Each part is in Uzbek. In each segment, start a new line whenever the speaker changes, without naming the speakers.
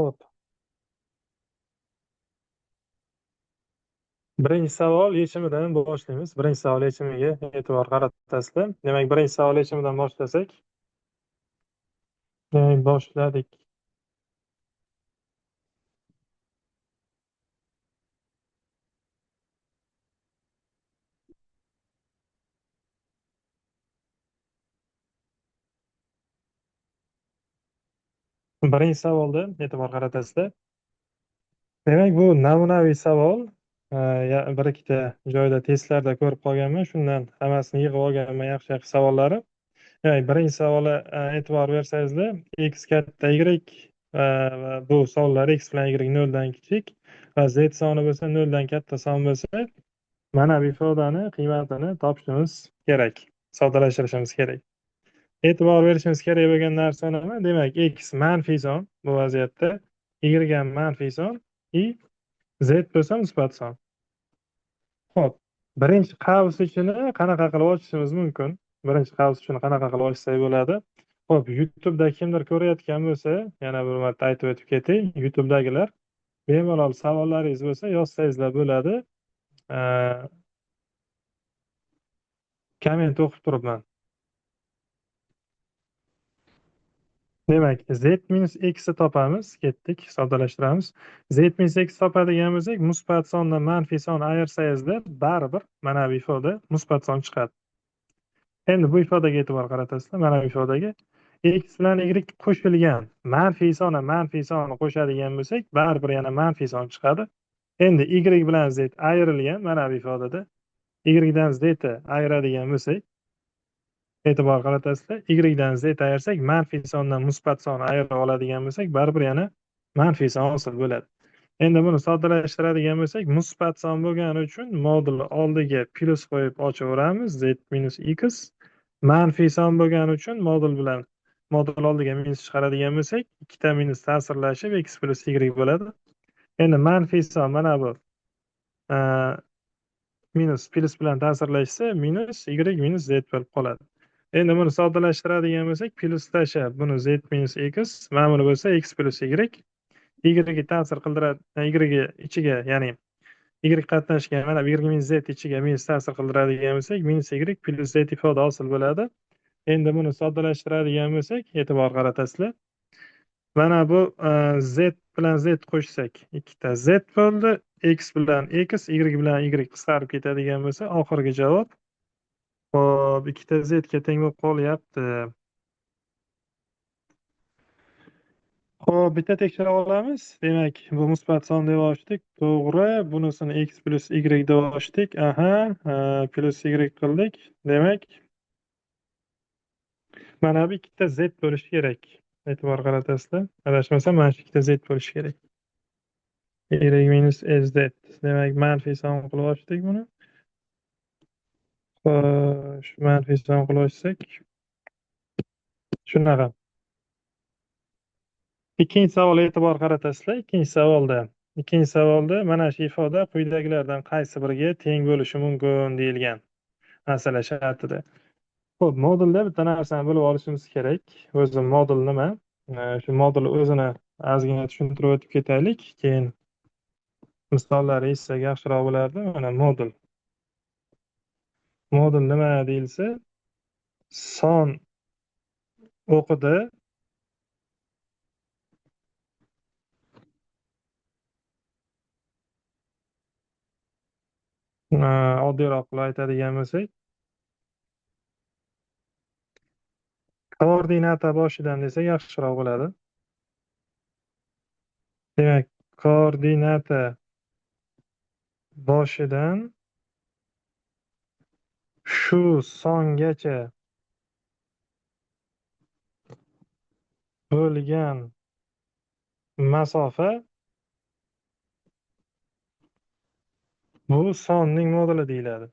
Ho'p. Birinchi savol yechimidan boshlaymiz. Birinchi savol yechimiga e'tibor qaratasizlar. Demak, birinchi savol yechimidan boshlasak. Demak, boshladik. Birinchi savolda e'tibor qaratasizlar. Demak, bu namunaviy savol. Bir ikkita joyda testlarda ko'rib qolganman. Shundan hammasini yig'ib olganman, yaxshi savollari. Demak, birinchi savolga e'tibor bersangizlar, x katta y va bu sonlar x bilan y noldan kichik va z soni bo'lsa noldan katta son bo'lsa, mana bu ifodani qiymatini topishimiz kerak, soddalashtirishimiz kerak. E'tibor berishimiz kerak bo'lgan narsa nima? Demak, x manfiy son bu vaziyatda, y ham manfiy son, z bo'lsa musbat son. Xo'p, birinchi qavs ichini qanaqa qilib ochishimiz mumkin? Birinchi qavs ichini qanaqa qilib ochsak bo'ladi? Xo'p, YouTube'da kimdir ko'rayotgan bo'lsa, yana bir marta aytib o'tib ketay, YouTube'dagilar bemalol savollaringiz bo'lsa yozsangizlar bo'ladi. Komment o'qib turibman. Demak, z minus x'i topamiz. Ketdik, soddalashtiramiz. Z minus x topadigan bo'lsak, musbat sondan manfiy son ayirsangiz baribir mana bu ifoda musbat son chiqadi. Endi bu ifodaga e'tibor qaratasizlar. Mana bu ifodaga x bilan y qo'shilgan manfiy sonni qo'shadigan bo'lsak, baribir yana manfiy son chiqadi. Endi y bilan z ayrilgan mana bu ifodada y dan z ayiradigan bo'lsak, e'tibor qaratasizlar, y dan z ayirsak, manfiy sondan musbat sonni ayira oladigan bo'lsak, baribir yana manfiy son hosil bo'ladi. Endi buni soddalashtiradigan bo'lsak, musbat son bo'lgani uchun modulni oldiga plyus qo'yib ochaveramiz, z minus x. Manfiy son bo'lgani uchun modul oldiga minus chiqaradigan bo'lsak, ikkita minus ta'sirlashib x plus y bo'ladi. Endi manfiy son mana bu minus plyus bilan ta'sirlashsa minus y minus z bo'lib qoladi. Endi buni soddalashtiradigan bo'lsak, plyus tashlab buni z minus x, mana buni bo'lsa x plus y ga ta'sir qildiradi, y ichiga, ya'ni y qatnashgan mana y minus z ichiga minus ta'sir qildiradigan bo'lsak, minus y plus z ifoda hosil bo'ladi. Endi buni soddalashtiradigan bo'lsak, e'tibor qaratasizlar. Mana bu z bilan z qo'shsak, ikkita z bo'ldi, x bilan x, y bilan y qisqarib ketadigan bo'lsa, oxirgi javob hop, ikkita z ga teng bo'lib qolyapti. Xo'p, bitta tekshirib olamiz. Demak, bu musbat son deb ochdik. To'g'ri. Bunisini x plus y deb ochdik. Plus y qildik. Demak, mana bu ikkita z bo'lishi kerak. E'tibor qaratasizlar. Adashmasam, mana shu ikkita z bo'lishi kerak. Y minus sz. Demak, manfiy son qilib ochdik buni. Xo'sh, manfiy son qilib ochsak, shunaqa. Ikkinchi savol e'tibor qaratasizlar. Ikkinchi savolda mana shu ifoda quyidagilardan qaysi biriga teng bo'lishi mumkin deyilgan masala shartida. Xo'p, modulda bitta narsani bilib olishimiz kerak. O'zi modul nima? Shu modul o'zini ozgina tushuntirib o'tib ketaylik, keyin misollar eshitsak yaxshiroq bo'lardi. Mana modul. Modul nima deyilsa, son o'qida oddiyroq qilib aytadigan bo'lsak, koordinata boshidan desak yaxshiroq bo'ladi. Demak, koordinata boshidan shu songacha bo'lgan masofa bu sonning moduli deyiladi.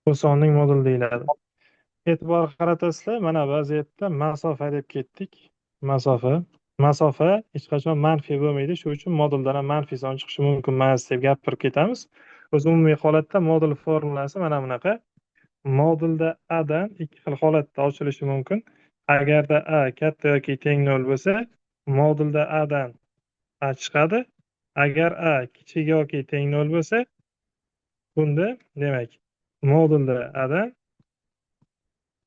Bu sonning moduli deyiladi. E'tibor qaratasizlar, mana vaziyatda masofa deb ketdik. Masofa hech qachon manfiy bo'lmaydi. Shuning uchun moduldan ham manfiy son chiqishi mumkin emas deb gapirib ketamiz. O'z umumiy holatda modul formulasi mana bunaqa. modulda dan ikki xil holatda ochilishi mumkin. Agarda a katta yoki teng 0 bo'lsa, modulda dan a chiqadi. Agar a kichik yoki teng 0 bo'lsa, bunda demak modulda dan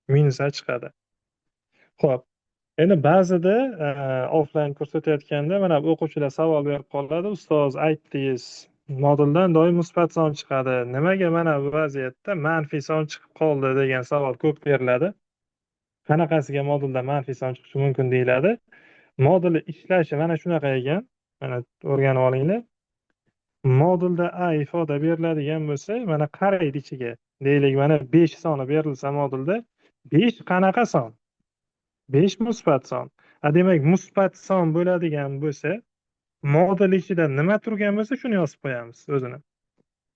minus a chiqadi. Xo'p. Endi ba'zida offlayn ko'rsatayotganda mana bu o'quvchilar savol berib qoladi. Ustoz, aytdingiz, moduldan doim musbat son chiqadi. Nimaga mana bu vaziyatda manfiy son chiqib qoldi degan savol ko'p beriladi. Qanaqasiga modulda manfiy son chiqishi mumkin deyiladi. Modul ishlashi mana shunaqa ekan. Mana o'rganib olinglar. Modulda a ifoda beriladigan bo'lsa, mana qaraydi ichiga. Deylik, mana 5 soni berilsa modulda 5 qanaqa son? 5 musbat son. Demak, musbat son bo'ladigan bo'lsa, modul ichida nima turgan bo'lsa, shuni yozib qo'yamiz o'zini.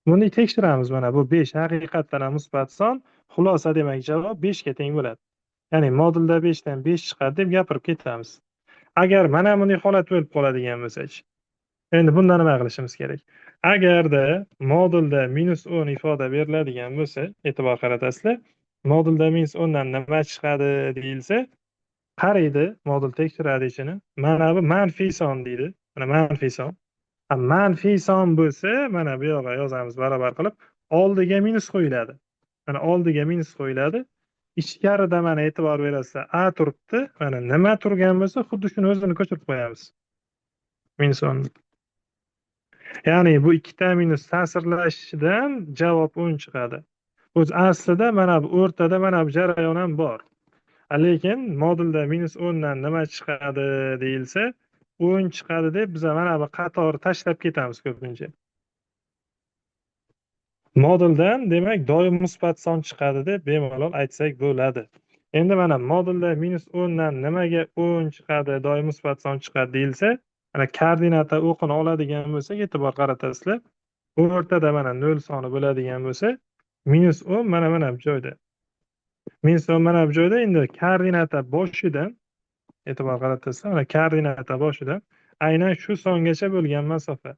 Buni tekshiramiz. Mana bu 5 haqiqatdan ham musbat son. Xulosa demak javob 5 ga teng bo'ladi. Ya'ni modulda 5 dan 5 chiqadi deb gapirib ketamiz. Agar mana bunday holat bo'lib qoladigan bo'lsa-chi. Endi bunda nima qilishimiz kerak? Agarda modulda -10 ifoda beriladigan bo'lsa, e'tibor qaratasizlar. Modulda -10 dan nima chiqadi deyilsa, qaraydi, modul tekshiradi ichini. Mana bu manfiy son deydi. Mana manfiy son. Manfiy son bo'lsa, mana bu yoqqa yozamiz barobar qilib, oldiga minus qo'yiladi. Mana oldiga minus qo'yiladi. Ichkarida mana e'tibor berasizlar, a turibdi. Mana nima turgan bo'lsa, xuddi shuni o'zini ko'chirib qo'yamiz. -10. Ya'ni bu ikkita minus ta'sirlashidan javob 10 chiqadi. O'z aslida mana bu o'rtada mana bu jarayon ham bor. Lekin modulda -10 dan nima chiqadi deyilsa, 10 chiqadi deb biz mana bu qator tashlab ketamiz ko'pincha. Moduldan demak doim musbat son chiqadi deb bemalol aytsak bo'ladi. Endi mana modulda -10 dan nimaga 10 chiqadi, doim musbat son chiqadi deyilsa, mana koordinata o'qini oladigan bo'lsak, e'tibor qaratasizlar. O'rtada mana 0 soni bo'ladigan bo'lsa, -10 mana bu joyda. -10 mana bu joyda. Endi koordinata boshidan e'tibor qaratasizlar. Mana koordinata boshidan aynan shu songacha bo'lgan masofa.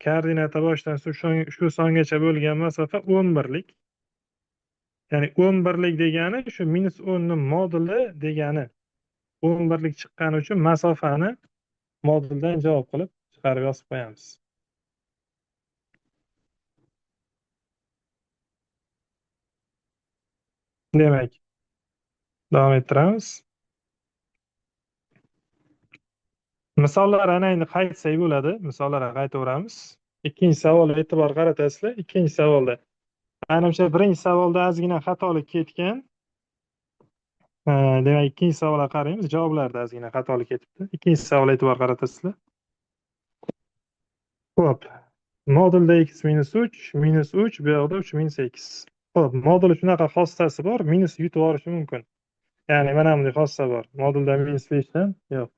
Koordinata boshidan shu songacha bo'lgan masofa 11 lik. Ya'ni 11 lik degani shu -10 ni moduli degani. 11 lik chiqqani uchun masofani moduldan javob qilib chiqarib yozib qo'yamiz. Demak, davom ettiramiz. Misollar ana endi qaytsak bo'ladi. Misollarga qaytaveramiz. Ikkinchi savolga e'tibor qaratasizlar. Ikkinchi savolda. Menimcha birinchi savolda ozgina xatolik ketgan. Demak, ikkinchi savolga qaraymiz. Javoblarda ozgina xatolik ketibdi. Ikkinchi savolga e'tibor qaratasizlar. Xo'p. Modulda x -3 bu yoqda 3 - x. Xo'p, modul shunaqa xossasi bor, minus yutib yuborishi mumkin. Ya'ni mana bunday xossa bor. Modulda -5 dan yo'q.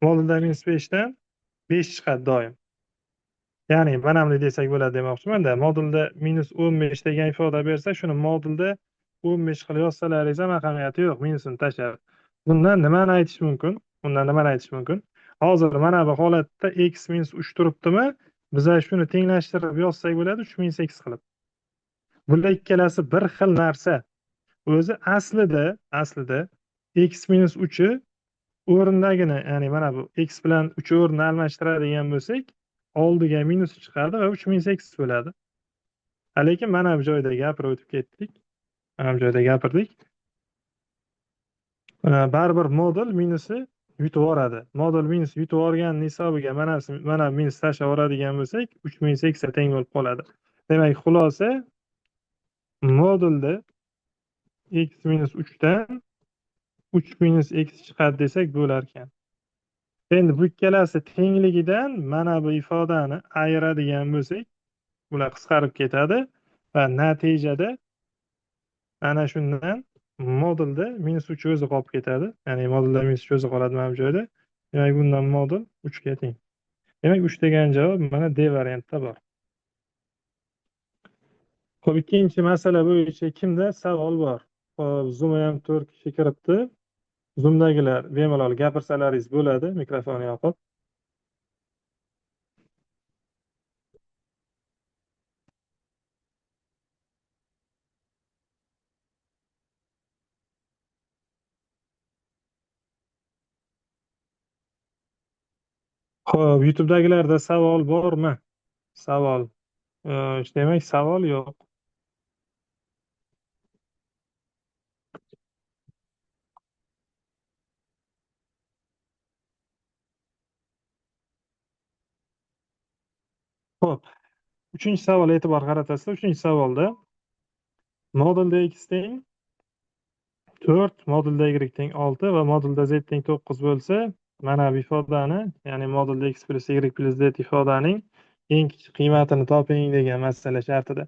Modulda -5 dan 5 chiqadi doim. Ya'ni mana bunday desak bo'ladi demoqchiman-da. Modulda -15 degan ifoda bersa, shuni modulda 15 qilib yozsalaringiz ham ahamiyati yo'q, minusini tashlab. Bundan nimani aytish mumkin? Hozir mana bu holatda x -3 turibdimi? Biz shuni tenglashtirib yozsak bo'ladi 3 - x qilib. Bular ikkalasi bir xil narsa. O'zi aslida x -3 o'rindagini, ya'ni mana bu x bilan 3 o'rnini almashtiradigan bo'lsak, oldiga minus chiqadi va 3 - x bo'ladi. Lekin mana bu joyda gapirib o'tib ketdik. Mana bu joyda gapirdik. Baribir modul minusi yutib yuboradi. Modul minus yutib yuborgan hisobiga mana minus tashlab yuboradigan bo'lsak, 3 - x ga teng bo'lib qoladi. Demak, xulosa modulda x -3 dan 3 - x chiqadi desak bo'lar ekan. Endi bu ikkalasi tengligidan mana bu ifodani ayiradigan bo'lsak, bular qisqarib ketadi va natijada ana shundan modulda -3 o'zi qolib ketadi. Ya'ni modulda -3 o'zi qoladi mana bu joyda. Demak, bundan modul 3 ga teng. Demak, 3 degan javob mana D variantida bor. Xo'p, ikkinchi masala bo'yicha kimda savol bor? Xo'p, Zoomga ham 4 kishi kiribdi. Zoomdagilar bemalol gapirsalaringiz bo'ladi, mikrofon yoqib. Xo'p, YouTube'dagilarda savol bormi? Savol. Demak, savol yo'q. Xo'p, uchinchi savol e'tibor qaratasizlar. Uchinchi savolda modulda x teng 4, modulda y teng 6 va modulda z teng 9 bo'lsa, mana bu ifodani, ya'ni modulda x plus y plus z ifodaning eng kichik qiymatini toping degan masala shartida.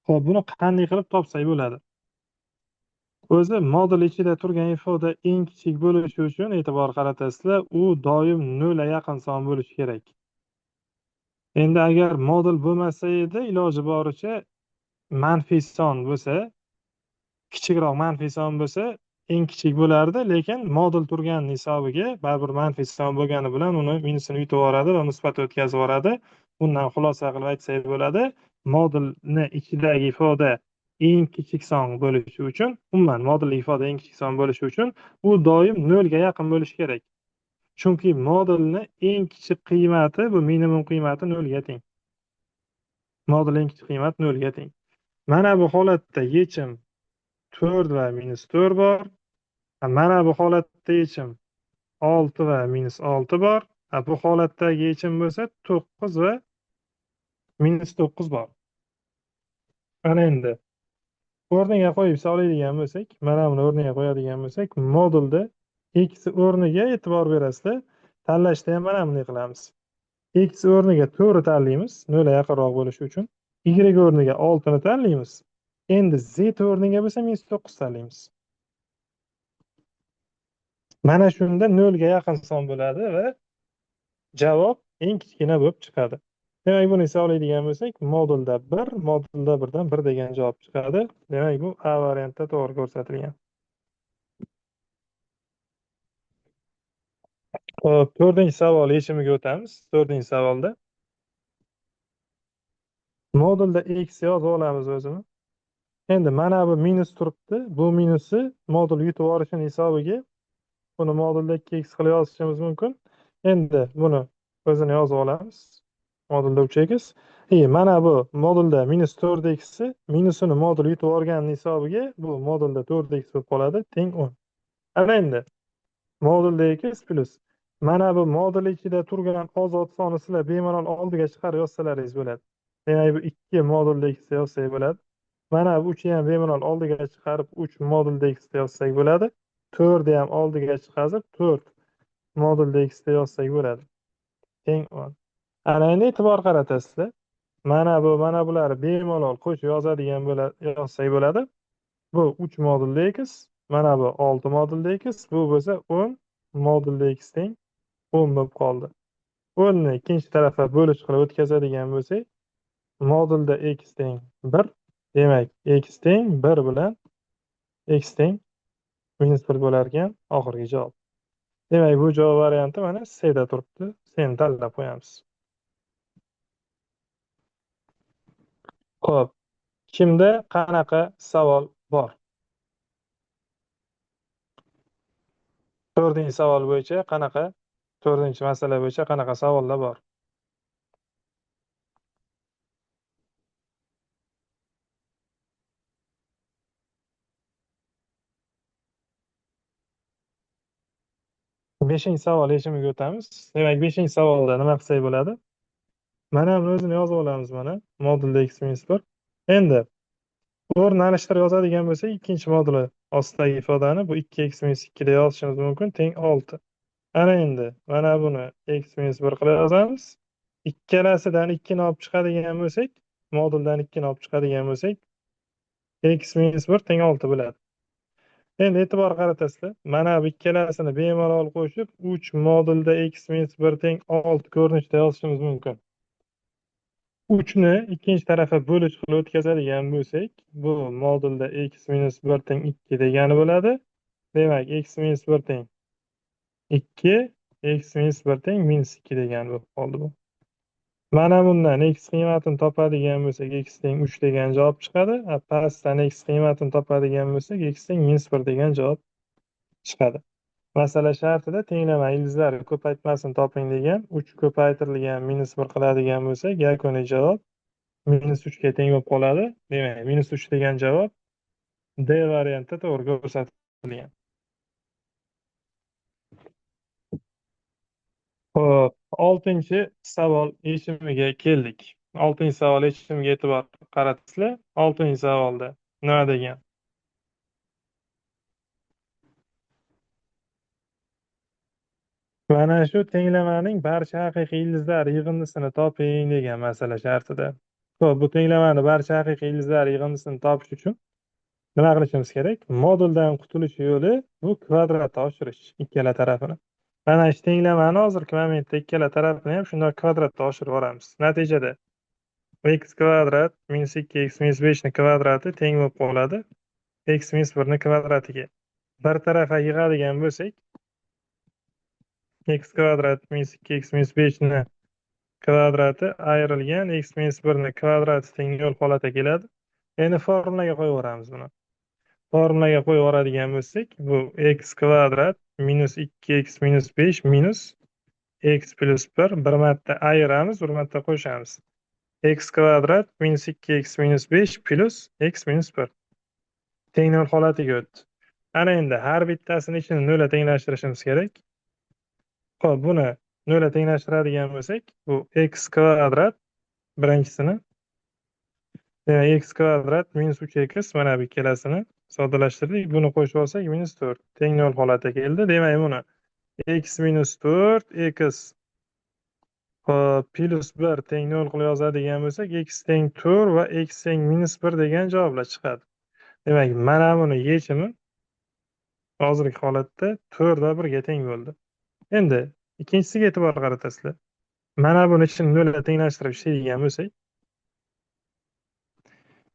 Xo'p, buni qanday qilib topsak bo'ladi? O'zi modul ichida turgan ifoda eng kichik bo'lishi uchun e'tibor qaratasizlar, u doim 0 ga yaqin son bo'lishi kerak. Endi agar modul bo'lmasa edi, iloji boricha manfiy son bo'lsa, kichikroq manfiy son bo'lsa, eng kichik bo'lardi, lekin modul turgan hisobiga baribir manfiy son bo'lgani bilan uni minusini yutib yuboradi va musbat o'tkazib yuboradi. Bundan xulosa qilib aytsak bo'ladi, modulni ichidagi ifoda eng kichik son bo'lishi uchun, umuman modulli ifoda eng kichik son bo'lishi uchun u doim 0 ga yaqin bo'lishi kerak. Chunki modulni eng kichik qiymati, bu minimum qiymati 0 ga teng. Modul eng kichik qiymat 0 ga teng. Mana bu holatda yechim 4 va minus 4 bor. Mana bu holatda yechim 6 va minus 6 bor. Bu holatdagi yechim bo'lsa 9 va minus 9 bor. Ana endi o'rniga qo'yib soladigan bo'lsak, mana buni o'rniga qo'yadigan bo'lsak, modulda x o'rniga e'tibor berasizlar. Tanlashda ham mana bunday qilamiz. X o'rniga 4 tanlaymiz, 0 ga yaqinroq bo'lishi uchun. Y o'rniga 6 ni tanlaymiz. Endi z o'rniga bo'lsa minus 9 tanlaymiz. Mana shunda 0 ga yaqin son bo'ladi va javob eng kichkina bo'lib chiqadi. Demak, buni hisoblaydigan bo'lsak, modulda 1, modulda 1 dan 1 degan javob chiqadi. Demak, bu A variantda to'g'ri ko'rsatilgan. Xo'p, 4-chi savol yechimiga o'tamiz. 4-chi savolda modulda x yozib olamiz o'zini. Endi mana bu minus turibdi. Bu minusi modul yutib olishini hisobiga buni modulda 2x qilib yozishimiz mumkin. Endi buni o'zini yozib olamiz. Modulda 3x. Mana bu modulda minus 4x minusini modul yutib olgani hisobiga bu modulda 4x bo'lib qoladi, teng 10. Ana endi modulda x plus mana bu modul ichida turgan ozod soni sizlar bemalol oldiga chiqarib yozsalaringiz bo'ladi. Demak, bu 2 modulda x yozsak bo'ladi. Mana bu 3 ham bemalol oldiga chiqarib 3 modulda x yozsak bo'ladi. 4 ni ham oldiga chiqarib 4 modulda x yozsak bo'ladi. Teng 10. Ana endi e'tibor qaratasizlar. Mana bular bemalol qo'shib yozadigan yozsak bo'ladi. Bu 3 modulda x, mana bu 6 modulda x, bu bo'lsa 10 modulda x teng 10 bo'lib qoldi. 10 ni ikkinchi tarafga bo'lish qilib o'tkazadigan bo'lsak, modulda x teng 1, demak x teng 1 bilan x teng minus 1 bo'lar ekan oxirgi javob. Demak, bu javob varianti mana C da turibdi. Seni tanlab qo'yamiz. Xo'p, kimda qanaqa savol bor? 4-chi savol bo'yicha qanaqa 4-chi masala bo'yicha qanaqa savollar bor? Beshinchi savol yechimiga o'tamiz. Demak, 5-chi savolda nima qilsak bo'ladi? Mana buni o'zini yozib olamiz mana. Modulda x minus 1. Endi o'rni alishtirib yozadigan bo'lsak, ikkinchi moduli ostidagi ifodani bu 2x minus 2 da yozishimiz mumkin, teng 6. Ana endi mana buni x minus 1 qilib yozamiz. Ikkalasidan 2 ni olib chiqadigan bo'lsak, moduldan 2 ni olib chiqadigan bo'lsak, x minus 1 teng 6 bo'ladi. Endi e'tibor qaratasizlar. Mana bu ikkalasini bemalol qo'shib 3 modulda x minus 1 teng 6 ko'rinishda yozishimiz mumkin. 3 ni ikkinchi tarafga bo'lish qilib o'tkazadigan bo'lsak, bu modulda x minus 1 teng 2 degani bo'ladi. Demak, x minus 1 teng 2, x minus 1 teng minus 2 degani bo'lib qoldi bu. Mana bundan x qiymatini topadigan bo'lsak, x teng 3 degan javob chiqadi. Pastdan x qiymatini topadigan bo'lsak, x teng minus 1 degan javob chiqadi. Masala shartida tenglama ildizlari ko'paytmasini toping degan. 3 ko'paytirilgan -1 qiladigan bo'lsak, yakuniy javob -3 ga teng bo'lib qoladi. Demak, -3 degan javob D variantida to'g'ri ko'rsatilgan. Xo'p, oltinchi savol yechimiga keldik. Oltinchi savol yechimiga e'tibor qaratasizlar. Oltinchi savolda nima degan? Mana shu tenglamaning barcha haqiqiy ildizlari yig'indisini toping degan masala shartida. Xo'p, bu tenglamani barcha haqiqiy ildizlari yig'indisini topish uchun nima qilishimiz kerak? Moduldan qutulish yo'li bu kvadratga oshirish ikkala tarafini. Mana shu tenglamani hozirgi momentda ikkala tarafini ham shundoq kvadratga oshirib yuboramiz. Natijada x kvadrat minus 2x minus 5 ni kvadrati teng bo'lib qoladi x minus 1 ni kvadratiga. Bir tarafa yig'adigan bo'lsak, x kvadrat minus 2x minus 5 ni kvadrati ayrilgan x minus 1 ni kvadrati teng nol holatiga keladi. Endi formulaga qo'yib yuboramiz buni. Formulaga qo'yib yuboradigan bo'lsak, bu x kvadrat minus 2x minus 5 minus x plus 1 bir marta ayiramiz, bir marta qo'shamiz. X kvadrat minus 2x minus 5 plus x minus 1 teng nol holatiga o'tdi. Ana endi har bittasini ichini nolga tenglashtirishimiz kerak. Xo'p, buni nolga tenglashtiradigan bo'lsak, bu x kvadrat birinchisini, x kvadrat minus 3x mana bu ikkalasini soddalashtirdik. Buni qo'shib olsak minus 4 teng nol holatiga keldi. Demak, buni x minus 4 x plus 1 teng 0 qilib yozadigan bo'lsak, x teng 4 va x teng minus 1 degan javoblar chiqadi. Demak, mana buni yechimi hozirgi holatda 4 va 1 ga teng bo'ldi. Endi ikkinchisiga e'tibor qaratasizlar. Mana buni ichini nolga tenglashtirib ishlaydigan bo'lsak,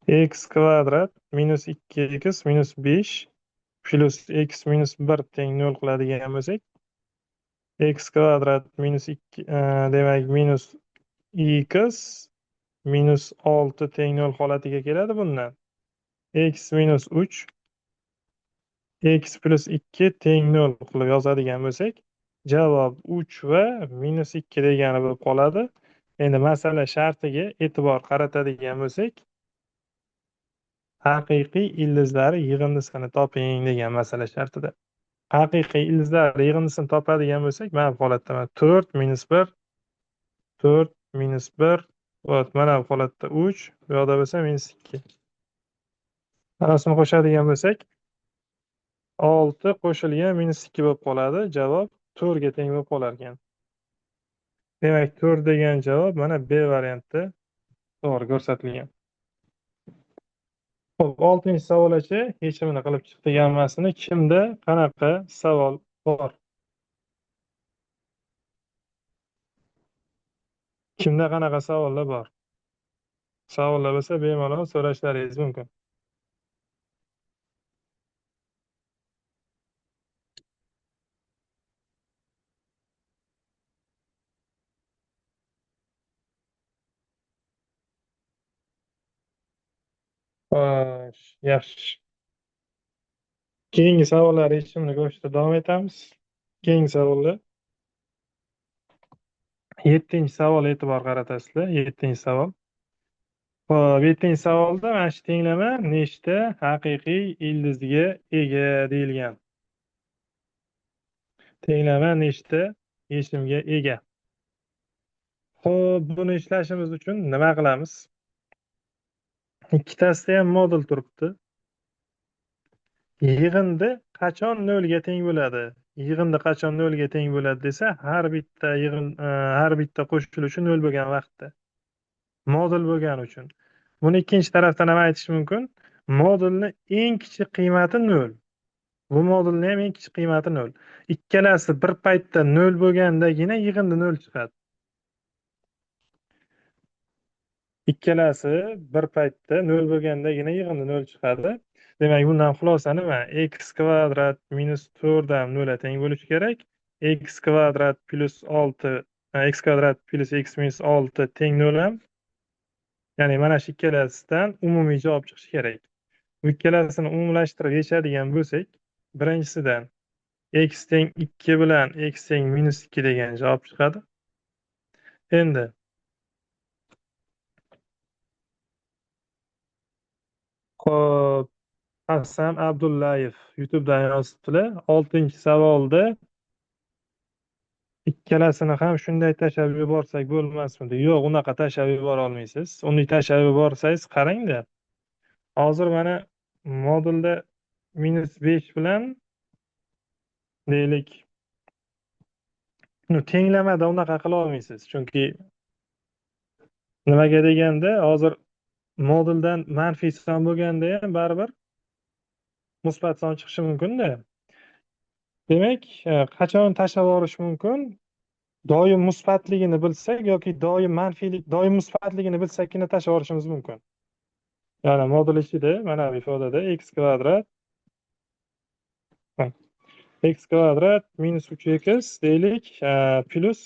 x kvadrat minus 2x minus 5 plus x minus 1 teng 0 qiladigan bo'lsak, x kvadrat minus 2 demak minus x minus 6 teng 0 holatiga keladi bundan. X minus 3 x plus 2 teng 0 qilib yozadigan bo'lsak, javob 3 va minus 2 degani bo'lib qoladi. Endi masala shartiga e'tibor qaratadigan bo'lsak, haqiqiy ildizlari yig'indisini toping degan masala shartida. Haqiqiy ildizlar yig'indisini topadigan bo'lsak, mana bu holatda 4 minus 1 4 minus 1 mana bu holatda 3, bu yoqda bo'lsa minus 2. Manasini qo'shadigan bo'lsak, 6 qo'shilgan minus 2 bo'lib qoladi. Javob 4 ga teng bo'lib qolar ekan. Demak, 4 degan javob mana B variantida to'g'ri ko'rsatilgan. Xo'p, 6-chi savolgacha yechimini qilib chiqdik hammasini. Kimda qanaqa savol bor? Kimda qanaqa savollar bor? Savollar bo'lsa, bemalol so'rashlaringiz mumkin. Xo'sh, yaxshi. Keyingi savollar yechimini ko'rishda davom etamiz. Keyingi savollar 7-chi savol e'tibor qaratasizlar. 7-chi savol. Xo'p, 7-chi savolda mana shu tenglama nechta haqiqiy ildizga ega deyilgan. Tenglama nechta yechimga ega? Xo'p, buni ishlashimiz uchun nima qilamiz? Ikkitasida ham modul turibdi. Yig'indi qachon 0 ga teng bo'ladi? Yig'indi qachon 0 ga teng bo'ladi desa, har bitta qo'shilishi 0 bo'lgan vaqtda. Modul bo'lgani uchun. Buni ikkinchi tarafdan ham aytish mumkin. Modulni eng kichik qiymati 0. Bu modulni ham eng kichik qiymati 0. Ikkalasi bir paytda 0 bo'lgandagina yig'indi 0 chiqadi. Ikkalasi bir paytda 0 bo'lgandagina yig'indi 0 chiqadi. Demak, bundan xulosa nima? X kvadrat minus 4 ham 0 ga teng bo'lishi kerak. X kvadrat plus 6 x kvadrat plus x minus 6 teng 0 ham. Ya'ni mana shu ikkalasidan umumiy javob chiqishi kerak. Bu ikkalasini umumlashtirib yechadigan bo'lsak, birinchisidan x teng 2 bilan x teng minus 2 degan javob chiqadi. Endi hop, Hasan Abdullayev YouTube'dan yozibdilar. 6-savolda ikkalasini ham shunday tashlab yuborsak bo'lmasmidi? Yo'q, unaqa tashlab yubora olmaysiz. Uni tashlab yuborsangiz qarangda. Hozir mana modulda -5 bilan deylik, tenglamada unaqa qila olmaysiz. Chunki nimaga deganda, hozir moduldan manfiy son bo'lganda ham baribir musbat son chiqishi mumkin-da. Demak, qachon tashlab yuborish mumkin? Doim musbatligini bilsak yoki doim musbatligini bilsakkina tashlab yuborishimiz mumkin. Ya'ni modul ichida mana bu ifodada x kvadrat x kvadrat minus 3x deylik, plus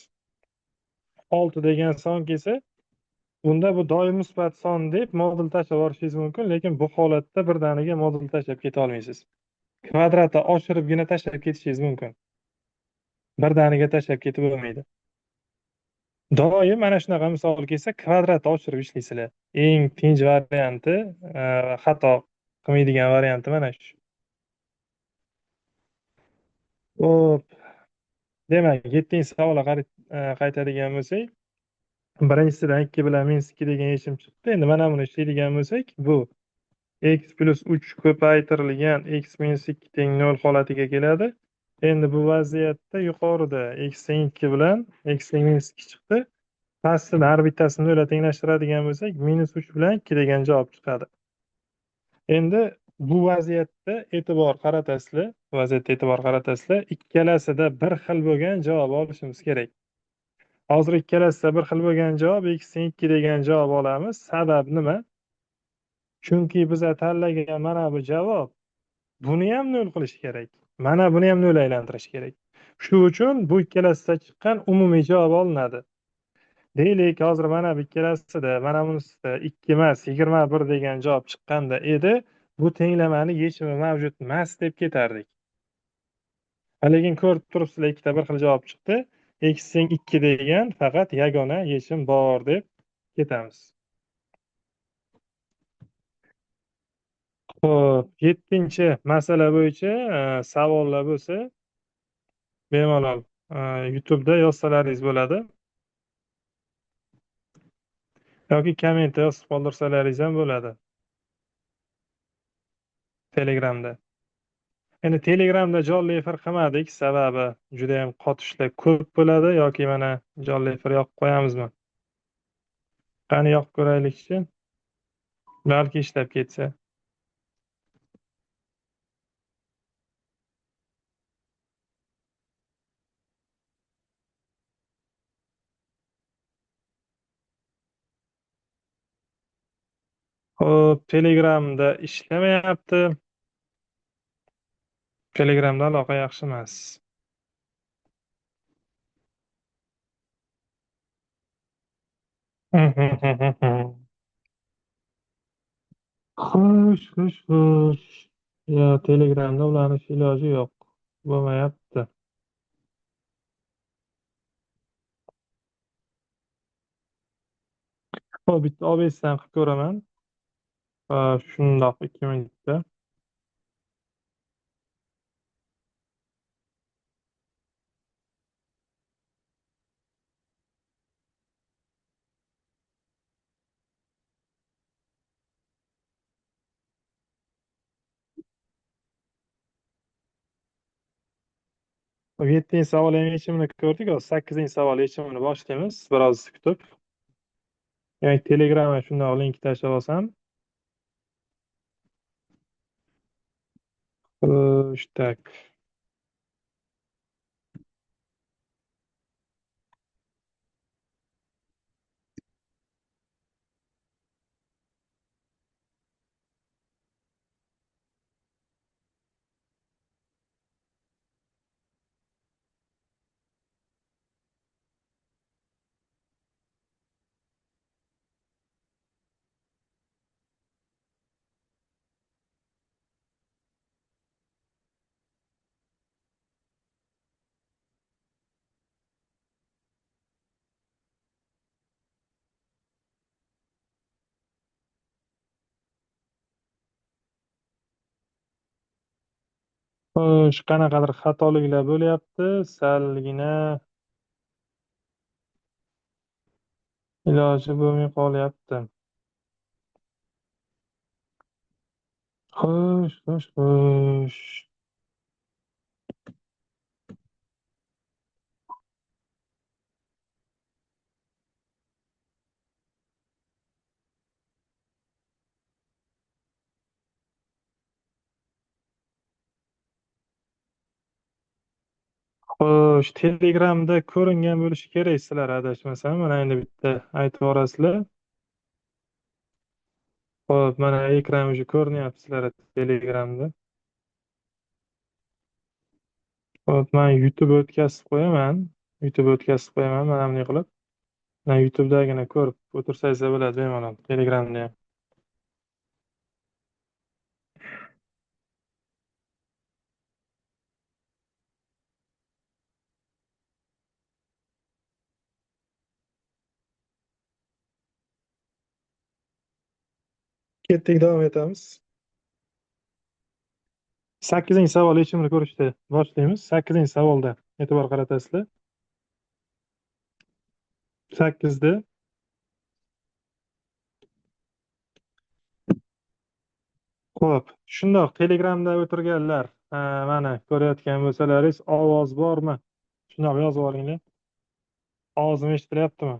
6 degan son kelsa, bunda bu doim musbat son deb modul tashlab yuborishingiz mumkin, lekin bu holatda birdaniga modul tashlab keta olmaysiz. Kvadratni oshiribgina tashlab ketishingiz mumkin. Birdaniga tashlab ketib bo'lmaydi. Doim mana shunaqa misol kelsa, kvadratni oshirib ishlaysizlar. Eng tinch varianti, xato qilmaydigan varianti mana shu. Hop, demak, 7-savolga qaytadigan bo'lsak, birinchisidan 2 bilan minus 2 degan yechim chiqdi. Endi mana buni ishlaydigan bo'lsak, bu x plus 3 ko'paytirilgan x minus 2 teng 0 holatiga keladi. Endi bu vaziyatda yuqorida x teng 2 bilan x teng minus 2 chiqdi. Pastda har bittasini nolga tenglashtiradigan bo'lsak, -3 bilan 2 degan javob chiqadi. Endi bu vaziyatda e'tibor qaratasizlar, ikkalasida bir xil bo'lgan javob olishimiz kerak. Hozir ikkalasida bir xil bo'lgan javob x teng 2 degan javob olamiz. Sabab nima? Chunki biza tanlagan mana bu javob buni ham 0 qilish kerak. Mana buni ham 0 aylantirish kerak. Shu uchun bu ikkalasida chiqqan umumiy javob olinadi. Deylik, hozir mana bu ikkalasida, mana bunisida 2 emas, 21 degan javob chiqqanda edi, bu tenglamani yechimi mavjud emas deb ketardik. Lekin ko'rib turibsizlar, ikkita bir xil javob chiqdi. X teng 2 degan faqat yagona yechim bor deb ketamiz. Xo'p, 7-masala bo'yicha savollar bo'lsa, bemalol YouTube'da yozsalaringiz bo'ladi. Yoki kommentda yozib qoldirsalaringiz ham bo'ladi. Telegramda. Endi Telegramda jonli efir qilmadik, sababi juda ham qotishlar ko'p bo'ladi, yoki mana jonli efir yoqib qo'yamizmi? Qani yoqib ko'raylikchi. Balki ishlab ketsa. Xo'p, Telegramda ishlamayapti. Telegramda aloqa yaxshi emas. Xush. Ya, Telegramda ulanish iloji yo'q. Bo'lmayapti. Xo'p, bitta OBSdan qilib ko'raman. Shundoq 2 minutda. Xo'p, 7-savol ham yechimini ko'rdik. Hozir 8-savol yechimini boshlaymiz. Biroz kutib. Demak, Telegramga shundoq link tashlab olsam. Xo'sh, tak. Xo'sh, qanaqadir xatoliklar bo'lyapti. Salgina iloji bo'lmay qolyapti. Xo'sh. Xo'sh, Telegramda ko'ringan bo'lishi kerak sizlar adashmasam. Mana endi bitta aytib yuborasizlar. Xo'p, mana ekran уже ko'rinyapti sizlar Telegramda. Xo'p, men YouTube o'tkazib qo'yaman. YouTube o'tkazib qo'yaman mana bunday qilib. Mana YouTube'dagina ko'rib o'tirsangiz bo'ladi bemalol Telegramda ham. Ketdik, davom etamiz. 8-chi savol yechimini ko'rishda boshlaymiz. 8-chi savolda e'tibor qaratasizlar. 8da Xo'p, shundoq Telegramda o'tirganlar, mana ko'rayotgan bo'lsalaringiz, ovoz bormi? Shundoq yozib olinglar. Ovozim eshitilyaptimi?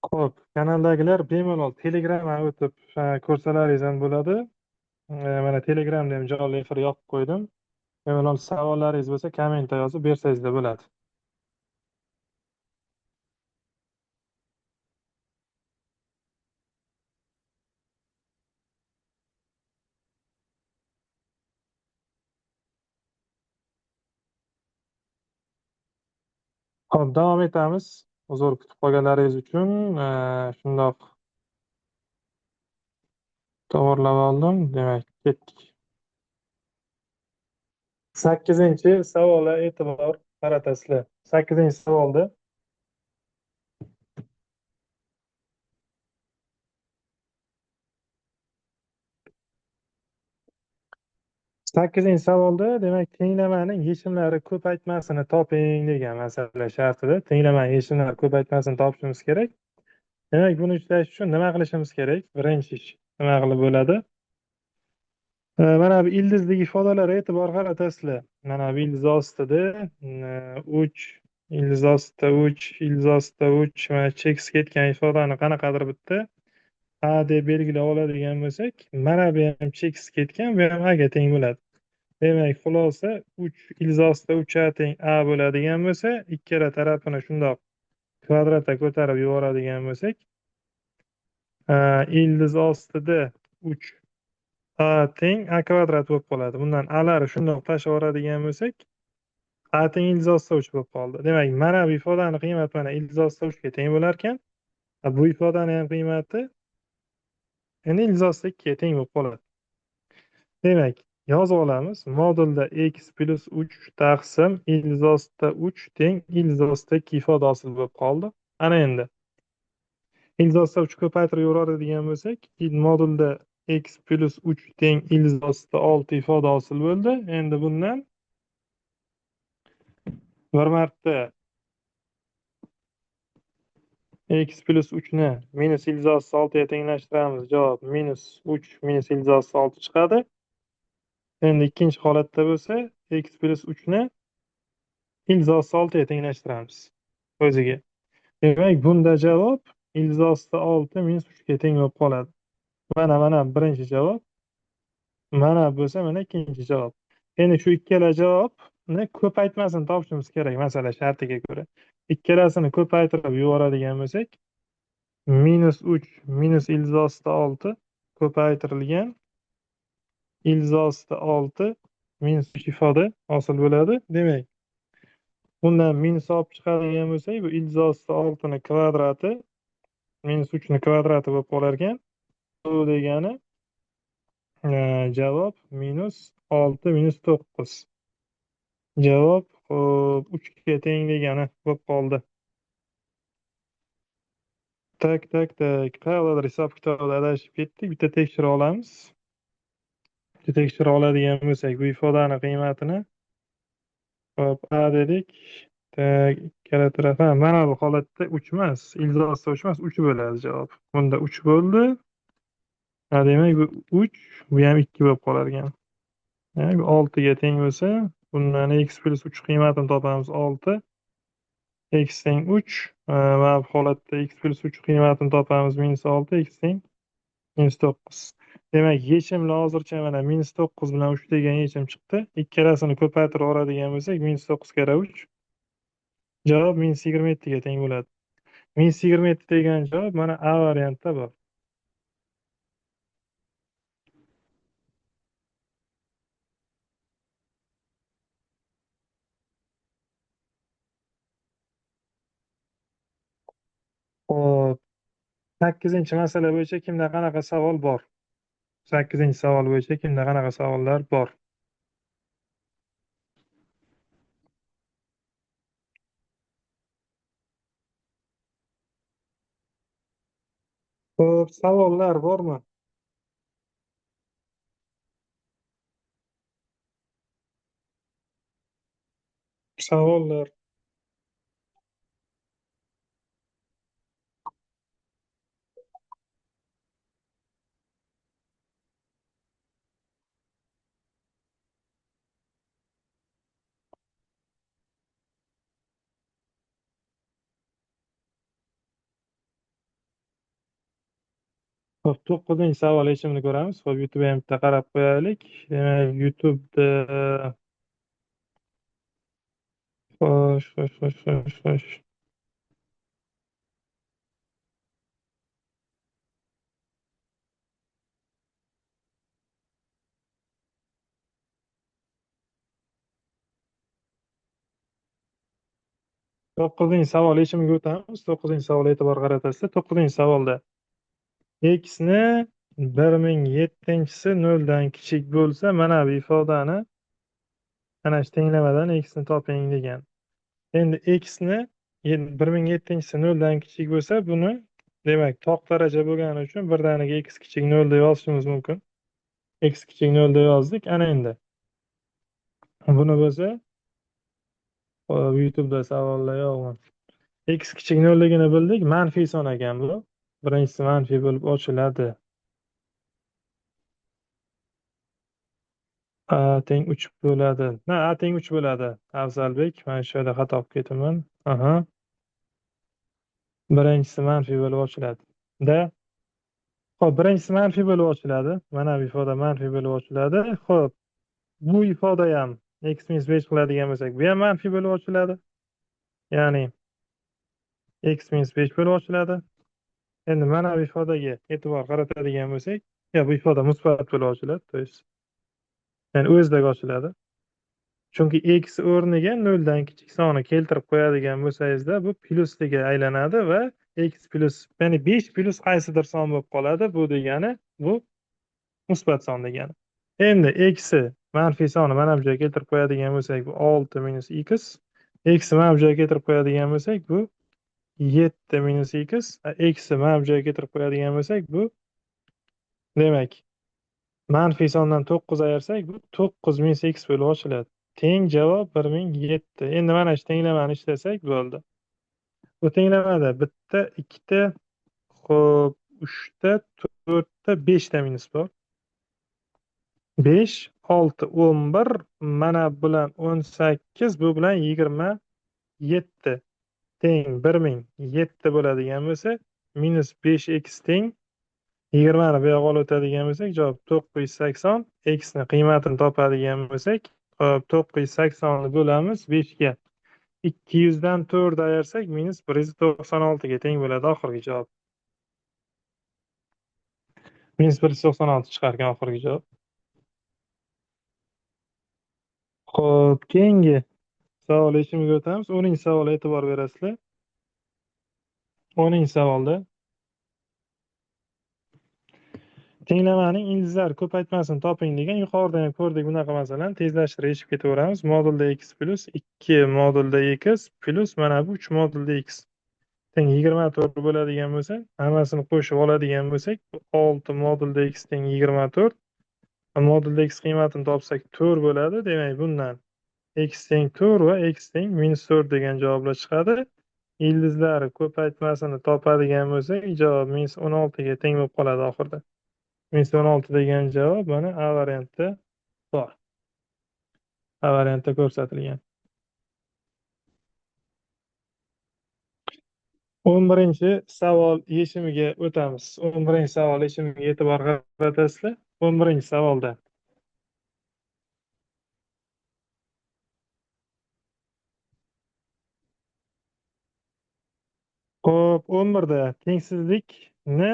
Xo'p, kanaldagilar bemalol Telegramga o'tib ko'rsalaringiz ham bo'ladi. Mana Telegramda ham jonli efir yoqib qo'ydim. Bemalol savollaringiz bo'lsa, kommentda yozib bersangiz bo'ladi. Xo'p, davom etamiz. Uzr kutib qolganlaringiz uchun shundoq to'g'irlab oldim. Demak, ketdik. 8-chi savolga e'tibor qaratasizlar. 8-chi savolda 8-chi savolda demak tenglamaning yechimlari ko'paytmasini toping degan masala shartida tenglamaning yechimlari ko'paytmasini topishimiz kerak. Demak, buni ishlash uchun nima qilishimiz kerak? Birinchi ish nima qilib bo'ladi? Mana bu ildizdagi ifodalarga e'tibor qaratasizlar. Mana bu ildiz ostida 3, ildiz ostida 3, ildiz ostida 3, mana cheksiz ketgan ifodani qanaqadir bitta A deb belgilab oladigan bo'lsak, mana bu ham cheksiz ketgan, bu ham A ga teng bo'ladi. Demak, xulosa 3 ildiz ostida 3A teng A bo'ladigan bo'lsa, ikkala tarafini shundoq kvadratga ko'tarib yuboradigan bo'lsak, ildiz ostida 3A teng A kvadrat bo'lib qoladi. Bundan A'lari shundoq tashlab yuboradigan bo'lsak, A teng ildiz ostida 3 bo'lib qoldi. Demak, mana bu ifodani qiymati mana ildiz ostida 3 ga teng bo'lar ekan. Bu ifodani ham qiymati endi ildiz ostida 2 ga teng bo'lib qoladi. Demak, yozib olamiz. Modulda x plus 3 taqsim ildiz ostida 3 teng ildiz ostida 2 ifoda hosil bo'lib qoldi. Ana endi ildiz ostida 3 ko'paytirib yuboradigan bo'lsak, modulda x plus 3 teng ildiz ostida 6 ifoda hosil bo'ldi. Endi bundan bir marta x plus 3 ni minus ildiz ostida 6 ga tenglashtiramiz. Javob minus 3 minus ildiz ostida 6 chiqadi. Endi ikkinchi holatda bo'lsa, x plus 3 ni ildiz ostida 6 ga tenglashtiramiz o'ziga. Demak, bunda javob ildiz ostida 6 minus 3 ga teng bo'lib qoladi. Mana birinchi javob. Mana bo'lsa mana ikkinchi javob. Endi shu ikkala javobni ko'paytmasini topishimiz kerak masala shartiga ko'ra. Ikkalasini ko'paytirib yuboradigan bo'lsak, -3 minus ildizi 6 ko'paytirilgan ildizi 6 -3 ifoda hosil bo'ladi. Demak, bundan minus olib chiqadigan bo'lsak, bu ildizi 6 kvadrati -3 kvadrati bo'lib qolar ekan. Bu degani javob -6 -9. Javob hop 3 ga teng degani bo'lib qoldi. Tak. Qayerdadir hisob kitobda adashib ketdik. Bitta tekshira olamiz. Bitta tekshira oladigan bo'lsak, bu ifodani qiymatini hop a dedik. Tak, ikkala taraf. Ha, mana bu holatda 3 emas, ildizi 3 emas, 3 bo'ladi javob. Bunda 3 bo'ldi. Ha, demak bu 3, bu ham 2 bo'lib qolar ekan. Bu 6 ga teng bo'lsa, bundan x plus 3 qiymatini topamiz 6. X teng 3. Mana bu holatda x plus 3 qiymatini topamiz -6, x teng -9. Demak, yechimni hozircha mana -9 bilan 3 degan yechim chiqdi. Ikkalasini ko'paytirib oladigan bo'lsak, -9 karra 3 javob -27 ga teng bo'ladi. -27 degan javob mana A variantida bor. Xo'p, 8-masala bo'yicha kimda qanaqa savol bor? 8-savol bo'yicha kimda qanaqa savollar bor? Xo'p, savollar bormi? Savollar. 9-savol yechimini ko'ramiz. Xo'p, YouTube'ga ham bitta qarab qo'yaylik. Demak, YouTube'da xo'sh. 9-savol yechimiga o'tamiz. 9-savol e'tibor qaratasizlar. 9-savolda x ni 1007-si 0 dan kichik bo'lsa, mana bu ifodani ana shu tenglamadan x ni toping degan. Endi x ni 1007-si 0 dan kichik bo'lsa, buni demak, toq daraja bo'lgani uchun birdaniga x kichik 0 deb yozishimiz mumkin. X kichik 0 deb yozdik. Ana endi buni bo'lsa, YouTube'da savollar yo'qmi? X kichik 0 ligini bildik, manfiy son ekan bu. Birinchisi manfiy bo'lib ochiladi. A teng 3 bo'ladi. A teng 3 bo'ladi. Afzalbek, men shu yerda xato qilib ketaman. Aha. Birinchisi manfiy bo'lib ochiladi. Xo'p, birinchisi manfiy bo'lib ochiladi. Mana bu ifoda manfiy bo'lib ochiladi. Xo'p, bu ifoda ham x minus 5 qiladigan bo'lsak, bu ham manfiy bo'lib ochiladi. Ya'ni x minus 5 bo'lib ochiladi. Endi mana bu ifodaga e'tibor qaratadigan bo'lsak, bu ifoda musbat bo'lib ochiladi, to есть ya'ni o'zidagi ochiladi. Chunki x o'rniga 0 dan kichik sonni keltirib qo'yadigan bo'lsangizda, bu plyusliga aylanadi va x plus, ya'ni 5 plus qaysidir son bo'lib qoladi. Bu degani bu musbat son degani. Endi x manfiy sonni mana bu joyga keltirib qo'yadigan bo'lsak, bu 6 minus x. X mana bu joyga keltirib qo'yadigan bo'lsak, bu 7 minus x. X mana bu joyga keltirib qo'yadigan bo'lsak, bu demak, manfiy sondan 9 ayirsak, bu 9 minus x bo'lib ochiladi. Teng javob 1007. Endi mana shu tenglamani ishlasak bo'ldi. Bu tenglamada bitta, ikkita, xo'p, 3 ta, 4 ta, 5 ta minus bor. 5, 6, 11, mana bilan 18, bu bilan 27 teng 1007 bo'ladigan bo'lsa, minus 5x teng 20 ni bu yoqqa olib o'tadigan bo'lsak, javob 980. X ni qiymatini topadigan bo'lsak, 980 ni bo'lamiz 5 ga. 200 dan 4 ayirsak, minus 196 ga teng bo'ladi oxirgi javob. -196 chiqargan oxirgi javob. Xo'p, keyingi savol yechimiga o'tamiz. 10-savol savol e'tibor berasizlar. 10-savolda tenglamaning ildizlari ko'paytmasini toping degan, yuqorida ham ko'rdik bunaqa masalani tezlashtirib yechib ketaveramiz. Modulda x plus 2 modulda x plus mana bu 3 modulda x teng 24 bo'ladigan bo'lsa, hammasini qo'shib oladigan bo'lsak, 6 modulda x teng 24. Modulda x qiymatini topsak 4 bo'ladi. Demak, bundan x teng 4 va x teng -4 degan javoblar chiqadi. Ildizlari ko'paytmasini topadigan bo'lsak, javob -16 ga teng bo'lib qoladi oxirida. -16 degan javob mana A variantda bor. A variantda ko'rsatilgan. 11-savol yechimiga o'tamiz. 11-savol yechimiga e'tibor qaratasizlar. 11-savolda Xo'p, 11da tengsizlikni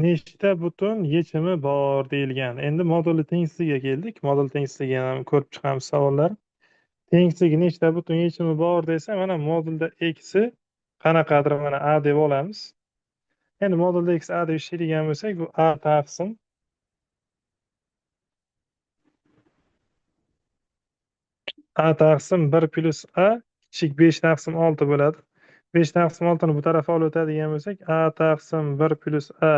nechta butun yechimi bor deyilgan. Endi modulli tengsizligiga keldik. Modul tengsizligini ham ko'rib chiqamiz savollar. Tengsiz nechta butun yechimi bor desa, mana modulda x'i qanaqadir mana a deb olamiz. Endi modulda x a deb ishlaydigan bo'lsak, bu a taqsim a taqsim 1 plus a kichik 5 taqsim 6 bo'ladi. 5 taqsim 6 ni bu tarafa olib o'tadigan bo'lsak, a taqsim 1 plus a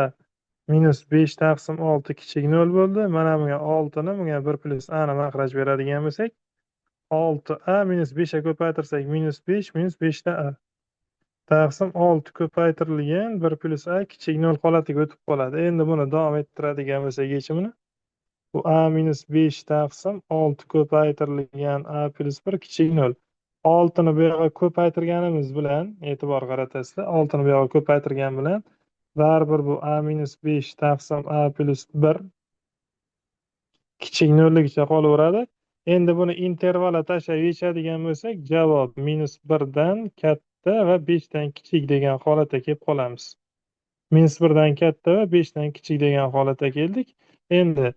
minus 5 taqsim 6 kichik 0 bo'ldi. Mana bunga 6 ni, bunga 1 plus a ni mahraj beradigan bo'lsak, 6a minus 5 ga ko'paytirsak minus 5 minus 5 ta a taqsim 6 ko'paytirilgan 1 plus a kichik 0 holatiga o'tib qoladi. Endi buni davom ettiradigan bo'lsak yechimini, bu a minus 5 taqsim 6 ko'paytirilgan a plus 1 kichik 0. 6 ni bu yoqqa ko'paytirganimiz bilan e'tibor qaratasizlar. 6 ni bu yoqqa ko'paytirgan bilan baribir bu a minus 5 taqsim a plus 1 kichik 0ligicha qolaveradi. Endi buni intervalga tashlab yechadigan bo'lsak, javob -1 dan katta va 5 dan kichik degan holatga kelib qolamiz. -1 dan katta va 5 dan kichik degan holatga keldik. Endi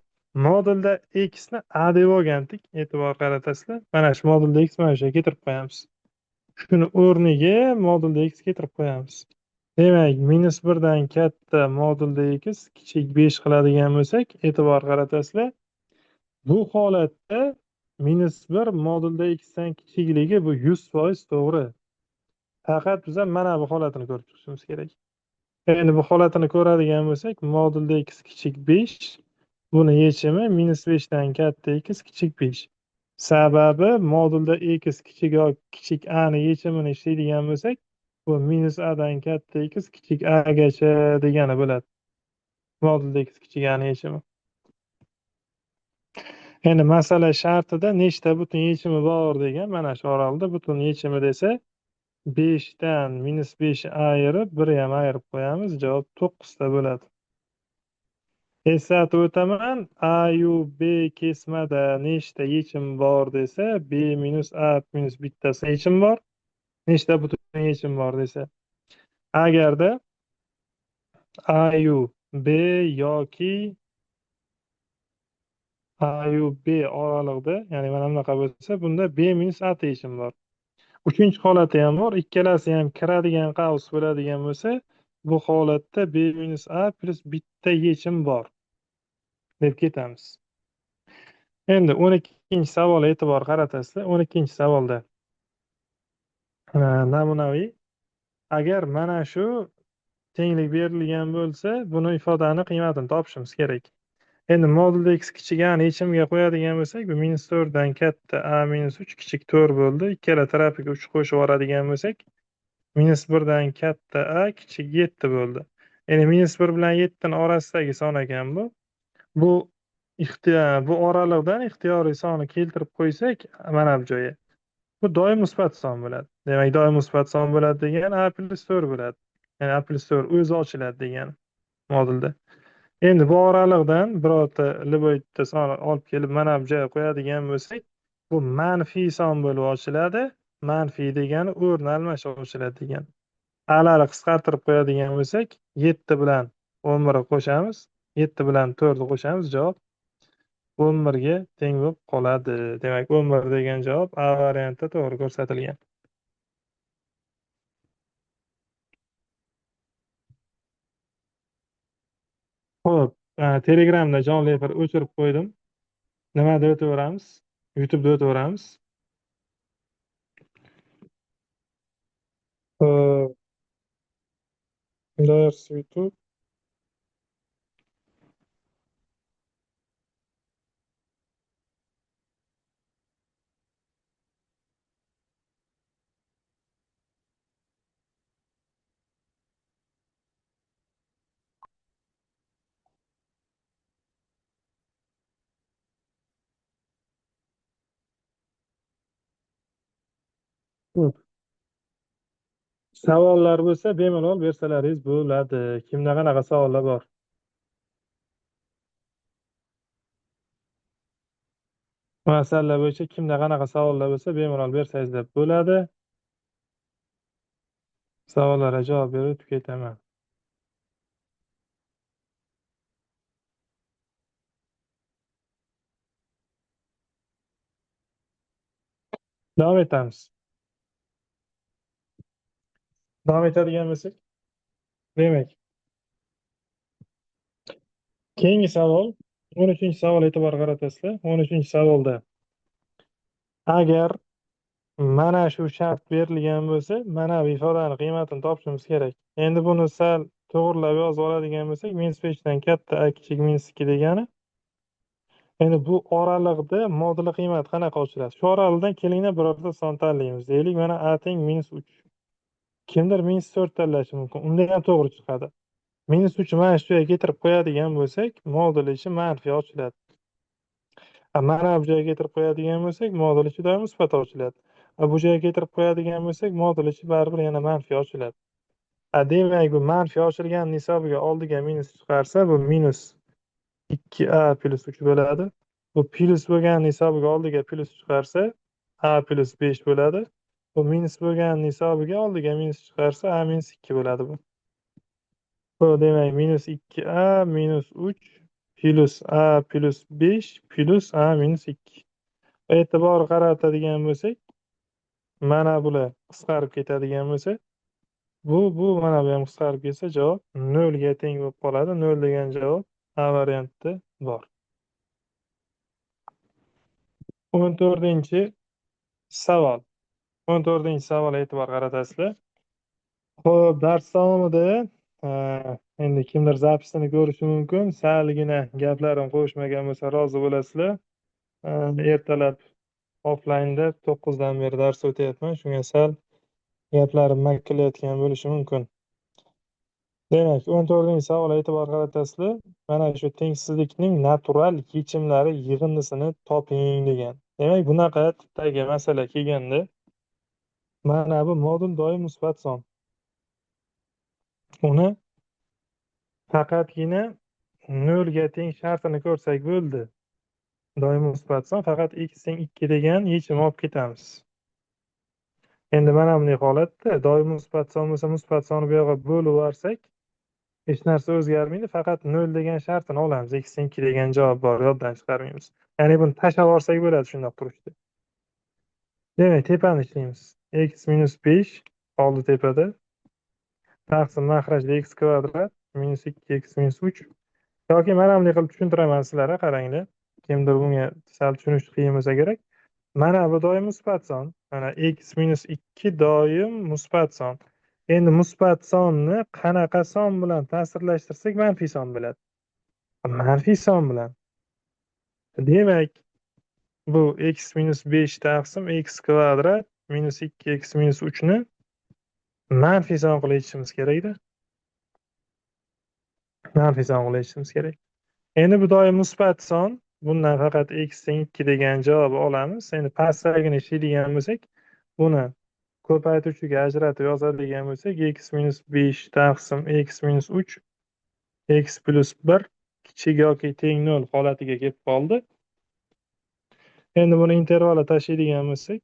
modulda x ni a deb olgandik. E'tibor qaratasizlar. Mana shu modulda x mana shu yerga keltirib qo'yamiz. Shuni o'rniga modulda x keltirib qo'yamiz. Demak, -1 dan katta modulda x kichik 5 qiladigan bo'lsak, e'tibor qaratasizlar. Bu holatda -1 modulda x dan kichikligi bu 100% to'g'ri. Faqat biz mana bu holatini ko'rib chiqishimiz kerak. Endi bu holatini ko'radigan bo'lsak, modulda x kichik 5, buni yechimi -5 dan katta x kichik 5. Sababi modulda x kichik a ni yechimini ishlaydigan bo'lsak, bu -a dan katta x kichik a gacha degani bo'ladi. Modulda x kichik a ni yechimi. Endi masala shartida nechta butun yechimi bor degan, mana shu oralda butun yechimi desa 5 dan -5 ayirib 1 ham ayirib qo'yamiz. Javob 9 ta bo'ladi. Eslatib o'taman, a yu b kesmada nechta yechim bor desa, b minus a minus bittasi yechim bor. Nechta butun yechim bor desa, agarda a yu b yoki a yu b oralig'ida, ya'ni mana bunaqa bo'lsa, bunda b minus a ta yechim bor. Uchinchi holati ham bor. Ikkalasi ham kiradigan qavs bo'ladigan bo'lsa, bu holatda b minus a plus bitta yechim bor deb ketamiz. Endi 12-savol e'tibor qaratasizlar. 12-savolda namunaviy agar mana shu tenglik berilgan bo'lsa, buni ifodani qiymatini topishimiz kerak. Endi modulda x kichik a ni yechimga qo'yadigan bo'lsak, bu -4 dan katta a minus 3 kichik 4 bo'ldi. Ikkala tarafiga 3 qo'shib yuboradigan bo'lsak, -1 dan katta a kichik 7 bo'ldi. Endi -1 bilan 7 ni orasidagi son ekan bu. Bu oraliqdan ixtiyoriy sonni keltirib qo'ysak, mana bu joyga. Bu doim musbat son bo'ladi. Demak, doim musbat son bo'ladi degani a plus 4 bo'ladi. Ya'ni a plus 4 o'zi ochiladi degani modulda. Endi bu oraliqdan birorta liboyda sonni olib kelib mana bu joyga qo'yadigan bo'lsak, bu manfiy son bo'lib ochiladi. Manfiy degani o'rni almashib ochiladi degani. A'lari qisqartirib qo'yadigan bo'lsak, 7 bilan 11 ni qo'shamiz. 7 bilan 4'ni qo'shamiz, javob 11 ga teng bo'lib qoladi. Demak, 11 degan javob A variantida to'g'ri ko'rsatilgan. Xo'p, Telegramda jonli efir o'chirib qo'ydim. Nimada o'taveramiz? YouTube'da o'taveramiz. Xo'p, Dars YouTube. Xo'p, savollar bo'lsa bemalol bersalaringiz bo'ladi. Kimda qanaqa savollar bor? Masala bo'yicha kimda qanaqa savollar bo'lsa bemalol bersangiz bo'ladi. Savollarga javob berib o'tib ketaman. Davom etamiz. Davom etadigan bo'lsak, demak, keyingi savol 13-chi savol e'tibor qaratasizlar. 13-chi savolda agar mana shu shart berilgan bo'lsa, mana bu ifodani qiymatini topishimiz kerak. Endi buni sal to'g'rilab yozib oladigan bo'lsak, -5 dan katta a kichik -2 degani. Endi bu oraliqda moduli qiymati qanaqa ochiladi? Shu oralig'dan kelinglar birorta son tanlaymiz. Deylik, mana a teng -3. Kimdir -4 tanlashi mumkin. Unda ham to'g'ri chiqadi. -3 mana shu yerga keltirib qo'yadigan bo'lsak, modul ichi manfiy ochiladi. Mana bu joyga keltirib qo'yadigan bo'lsak, modul ichi doim musbat ochiladi. Bu joyga keltirib qo'yadigan bo'lsak, modul ichi baribir yana manfiy ochiladi. Demak, bu manfiy ochilgan hisobiga oldiga minus chiqarsa, bu -2a + 3 bo'ladi. Bu plyus bo'lgan hisobiga oldiga plyus chiqarsa, a + 5 bo'ladi. Bu minus bo'lgan hisobiga oldiga minus chiqarsa, a - 2 bo'ladi bu. Bu demak -2a - 3 plus a + 5 plus a - 2. E'tibor qaratadigan bo'lsak, mana bular qisqarib ketadigan bo'lsa, bu mana bu ham qisqarib ketsa, javob 0 ga teng bo'lib qoladi. 0 degan javob A variantida bor. 14-chi savol. 14-chi savol e'tibor qaratasizlar. Xo'p, dars davomida endi kimdir zapisini ko'rishi mumkin. Salgina gaplarim qo'shmagan bo'lsa rozi bo'lasizlar. Ertalab offlaynda 9 dan beri dars o'tyapman. Shunga sal gaplarim makillayotgan bo'lishi mumkin. Demak, 14-chi savol e'tibor qaratasizlar. Mana shu tengsizlikning natural yechimlari yig'indisini toping degan. Demak, bunaqa tipdagi masala kelganda, mana bu modul doim musbat son. Uni faqatgina 0 ga teng shartini ko'rsak bo'ldi. Doim musbat son, faqat x teng 2 degan yechim olib ketamiz. Endi mana bunday holatda doim musbat son bo'lsa, musbat sonni bu yoqqa bo'lib yuborsak, hech narsa o'zgarmaydi, faqat 0 degan shartini olamiz. X teng 2 degan javob bor, yoddan chiqarmaymiz. Ya'ni buni tashlab yuborsak bo'ladi shundoq turishda. Demak, tepani ishlaymiz. X - 5 qoldi tepada. Taqsim mahrajda x kvadrat -2x - 3. Yoki mana bunday qilib tushuntiraman sizlarga, qaranglar. Kimdir bunga sal tushunish qiyin bo'lsa kerak. Mana bu doim musbat son. Mana x - 2 doim musbat son. Endi musbat sonni qanaqa son bilan ta'sirlashtirsak manfiy son bo'ladi. Manfiy son bilan. Demak, bu x - 5 taqsim x kvadrat -2x - 3 ni manfiy son qilib yechishimiz kerakda. Manfiy son qilib yechishimiz kerak. Endi bu doim musbat son. Bundan faqat x teng 2 degan javobni olamiz. Endi pastdagini ishlaydigan bo'lsak, buni ko'paytuvchiga ajratib yozadigan bo'lsak, x - 5 taqsim x - 3 x + 1 kichik yoki teng 0 holatiga kelib qoldi. Endi buni intervalga tashlaydigan bo'lsak,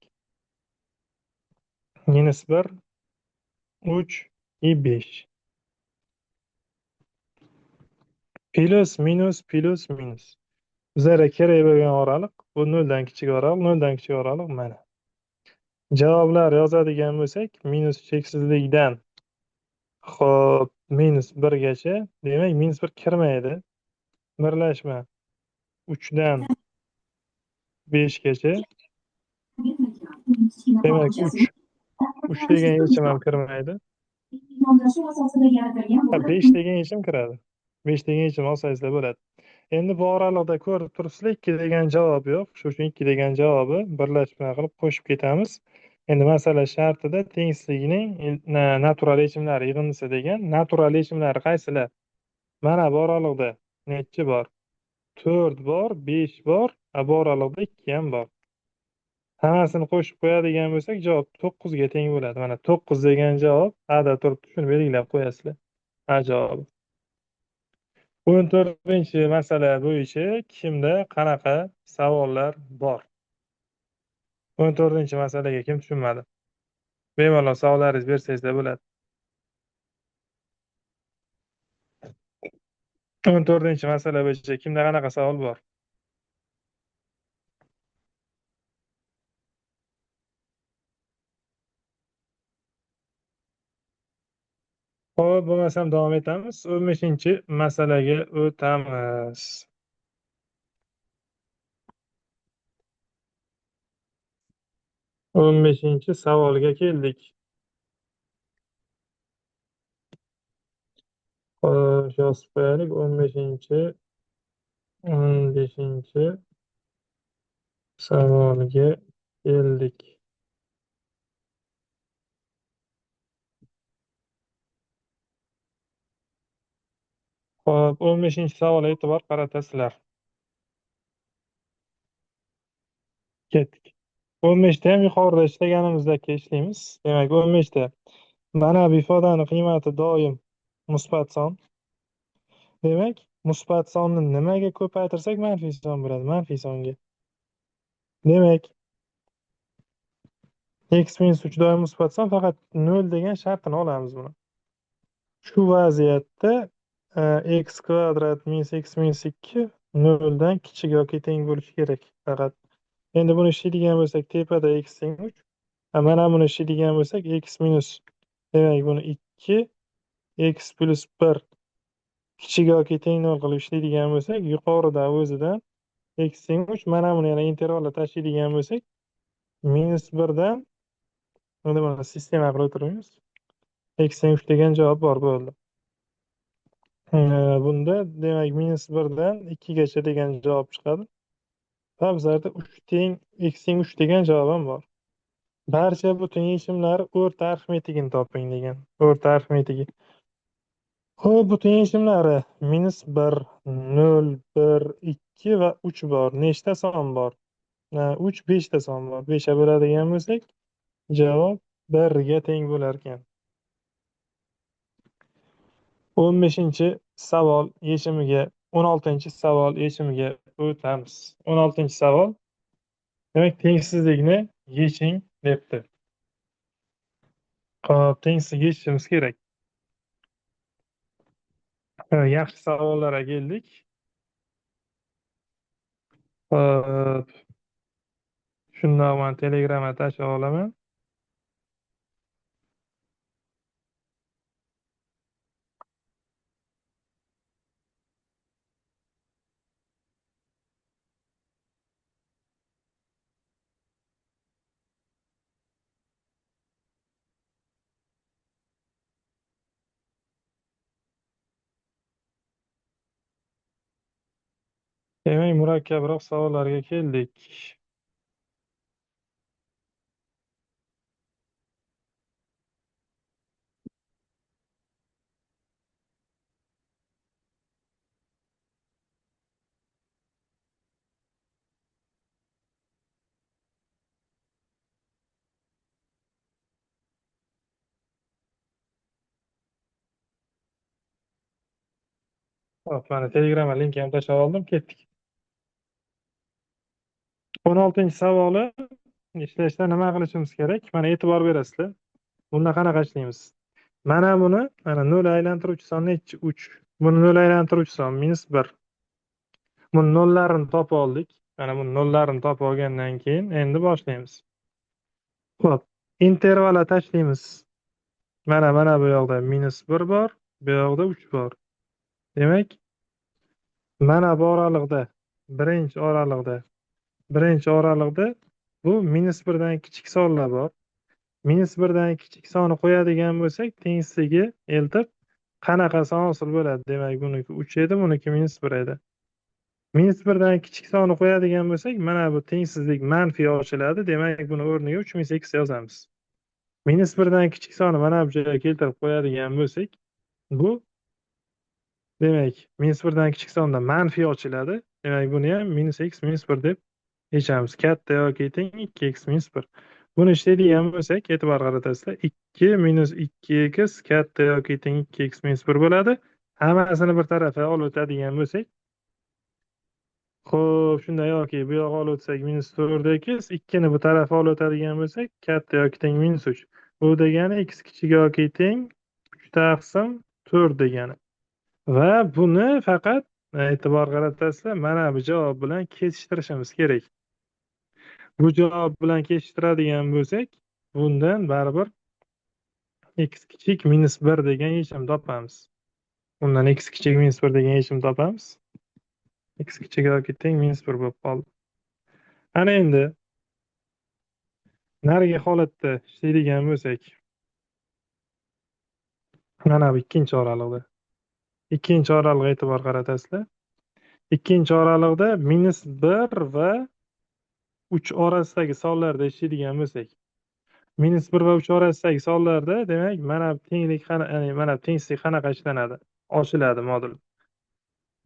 -1 3 i 5. Plus minus plus minus. Bizlarga kerak bo'lgan oraliq bu noldan kichik oraliq, noldan kichik oraliq mana. Javoblar yozadigan bo'lsak, minus cheksizlikdan xo'p minus birgacha, demak minus bir kirmaydi. Birlashma 3dan 5gacha, demak 3 degan yechim ham kirmaydi. Ha, 5 degan yechim kiradi. 5 degan yechim olsangizlar bo'ladi. Endi bu oralig'da ko'rib turibsizlar, 2 degan javob yo'q. Shuning uchun 2 degan javobi birlashma qilib qo'shib ketamiz. Endi masala shartida tengsizlikning natural yechimlari yig'indisi degan. Natural yechimlari qaysilar? Mana bu oralig'da nechi bor? 4 bor, 5 bor, bu oralig'da 2 ham bor. Hammasini qo'shib qo'yadigan bo'lsak, javob 9 ga teng bo'ladi. Mana 9 degan javob A'da turibdi, shuni belgilab qo'yasizlar. A javobi. 14-chi masala bo'yicha kimda qanaqa savollar bor? 14-chi masalaga kim tushunmadi? Bemalol savollaringizni bersangizlar bo'ladi. 14-chi masala bo'yicha kimda qanaqa savol bor? Xo'p, bo'lmasam davom etamiz. 15-chi masalaga o'tamiz. 15-chi savolga keldik. Xo'sh, yozib qo'yaylik. 15-chi savolga keldik. Xo'p, 15-chi savol e'tibor qaratasizlar. Ketdik. 15da ham yuqorida ishlaganimizdek ishlaymiz. Demak, 15da mana bu ifodani qiymati doim musbat son. Demak, musbat sonni nimaga ko'paytirsak manfiy son bo'ladi? Manfiy songa. Demak, x minus 3 doim musbat son, faqat 0 degan shartini olamiz buni. Shu vaziyatda x kvadrat minus x minus 2 0 dan kichik yoki teng bo'lishi kerak faqat. Endi buni ishlaydigan bo'lsak, tepada x teng 3. Mana buni ishlaydigan bo'lsak, x minus, demak buni 2, x plus 1 kichik yoki teng 0 qilib ishlaydigan bo'lsak, yuqorida o'zidan x teng 3, mana buni yana intervalga tashlaydigan bo'lsak, minus 1 dan, endi buni sistema qilib o'tiramiz. X teng 3 degan javob bor bo'ldi. Bunda demak minus 1 dan 2 gacha degan javob chiqadi. Va bizlarda 3 teng x teng 3 degan javob ham bor. Barcha butun yechimlar o'rta arifmetigini toping degan. O'rta arifmetigi. Xo'p, butun yechimlari minus 1, 0, 1, 2 va 3 bor. Nechta son bor? 3, 5 ta son bor. 5 ga bo'ladigan bo'lsak, javob 1 ga teng bo'lar ekan. 15-chi savol yechimiga, 16-chi savol yechimiga o'tamiz. 16-chi savol. Demak, tengsizlikni yeching debdi. Xo'p, tengsizlik yechishimiz kerak. Yaxshi savollarga keldik. Xo'p, shundoq men Telegramga tashlab olaman. Demak, murakkabroq savollarga keldik. Hop, mana Telegramga linkni ham tashlab oldim, ketdik. 16-chi savoli ishlashda nima qilishimiz kerak? Mana e'tibor berasizlar. Bunda qanaqa ishlaymiz? Mana buni, mana 0 aylantiruvchi son nechi? 3. Buni nol aylantiruvchi son -1. Buni nollarini topib oldik. Mana bu nollarini topib olgandan keyin endi boshlaymiz. Xo'p, intervalga tashlaymiz. Mana bu yoqda -1 bor, bu yoqda 3 bor. Demak, mana bu oralig'da, birinchi oralig'da, birinchi oralig'da bu -1dan kichik sonlar bor. -1dan kichik sonni qo'yadigan bo'lsak, tengsiga eltib qanaqa son hosil bo'ladi? Demak, buniki 3 edi, buniki -1 edi. -1dan kichik sonni qo'yadigan bo'lsak, mana bu tengsizlik manfiy ochiladi. Demak, buni o'rniga 3x yozamiz. -1dan kichik sonni mana bu joyga keltirib qo'yadigan bo'lsak, bu demak, -1dan kichik sonda manfiy ochiladi. Demak, buni ham -x -1 deb yechamiz. Katta yoki teng 2x -1. Buni ishlaydigan bo'lsak, e'tibor qaratasizlar. 2 2x katta yoki teng 2x -1 bo'ladi. Hammasini bir tarafa olib o'tadigan bo'lsak, xo'p, shunda yoki bu yoqqa olib o'tsak -4x, 2 ni bu tarafa olib o'tadigan bo'lsak, katta yoki teng -3. Bu degani x kichik yoki teng 3 taqsim 4 degani. Va buni faqat e'tibor qaratasizlar, mana bu javob bilan kesishtirishimiz kerak. Bu javob bilan kesishtiradigan bo'lsak, bundan baribir x kichik -1 degan yechim topamiz. Bundan x kichik -1 degan yechim topamiz. X kichik yoki teng -1 bo'lib qoldi. Ana endi narigi holatda ishlaydigan bo'lsak, mana bu ikkinchi oralig'da. Ikkinchi oralig'ga e'tibor qaratasizlar. Ikkinchi oralig'da -1 va 3 orasidagi sonlarda ishlaydigan bo'lsak, -1 va 3 orasidagi sonlarda demak, mana bu tenglik ya'ni mana bu tengsizlik qanaqa ishlanadi? Ochiladi modul.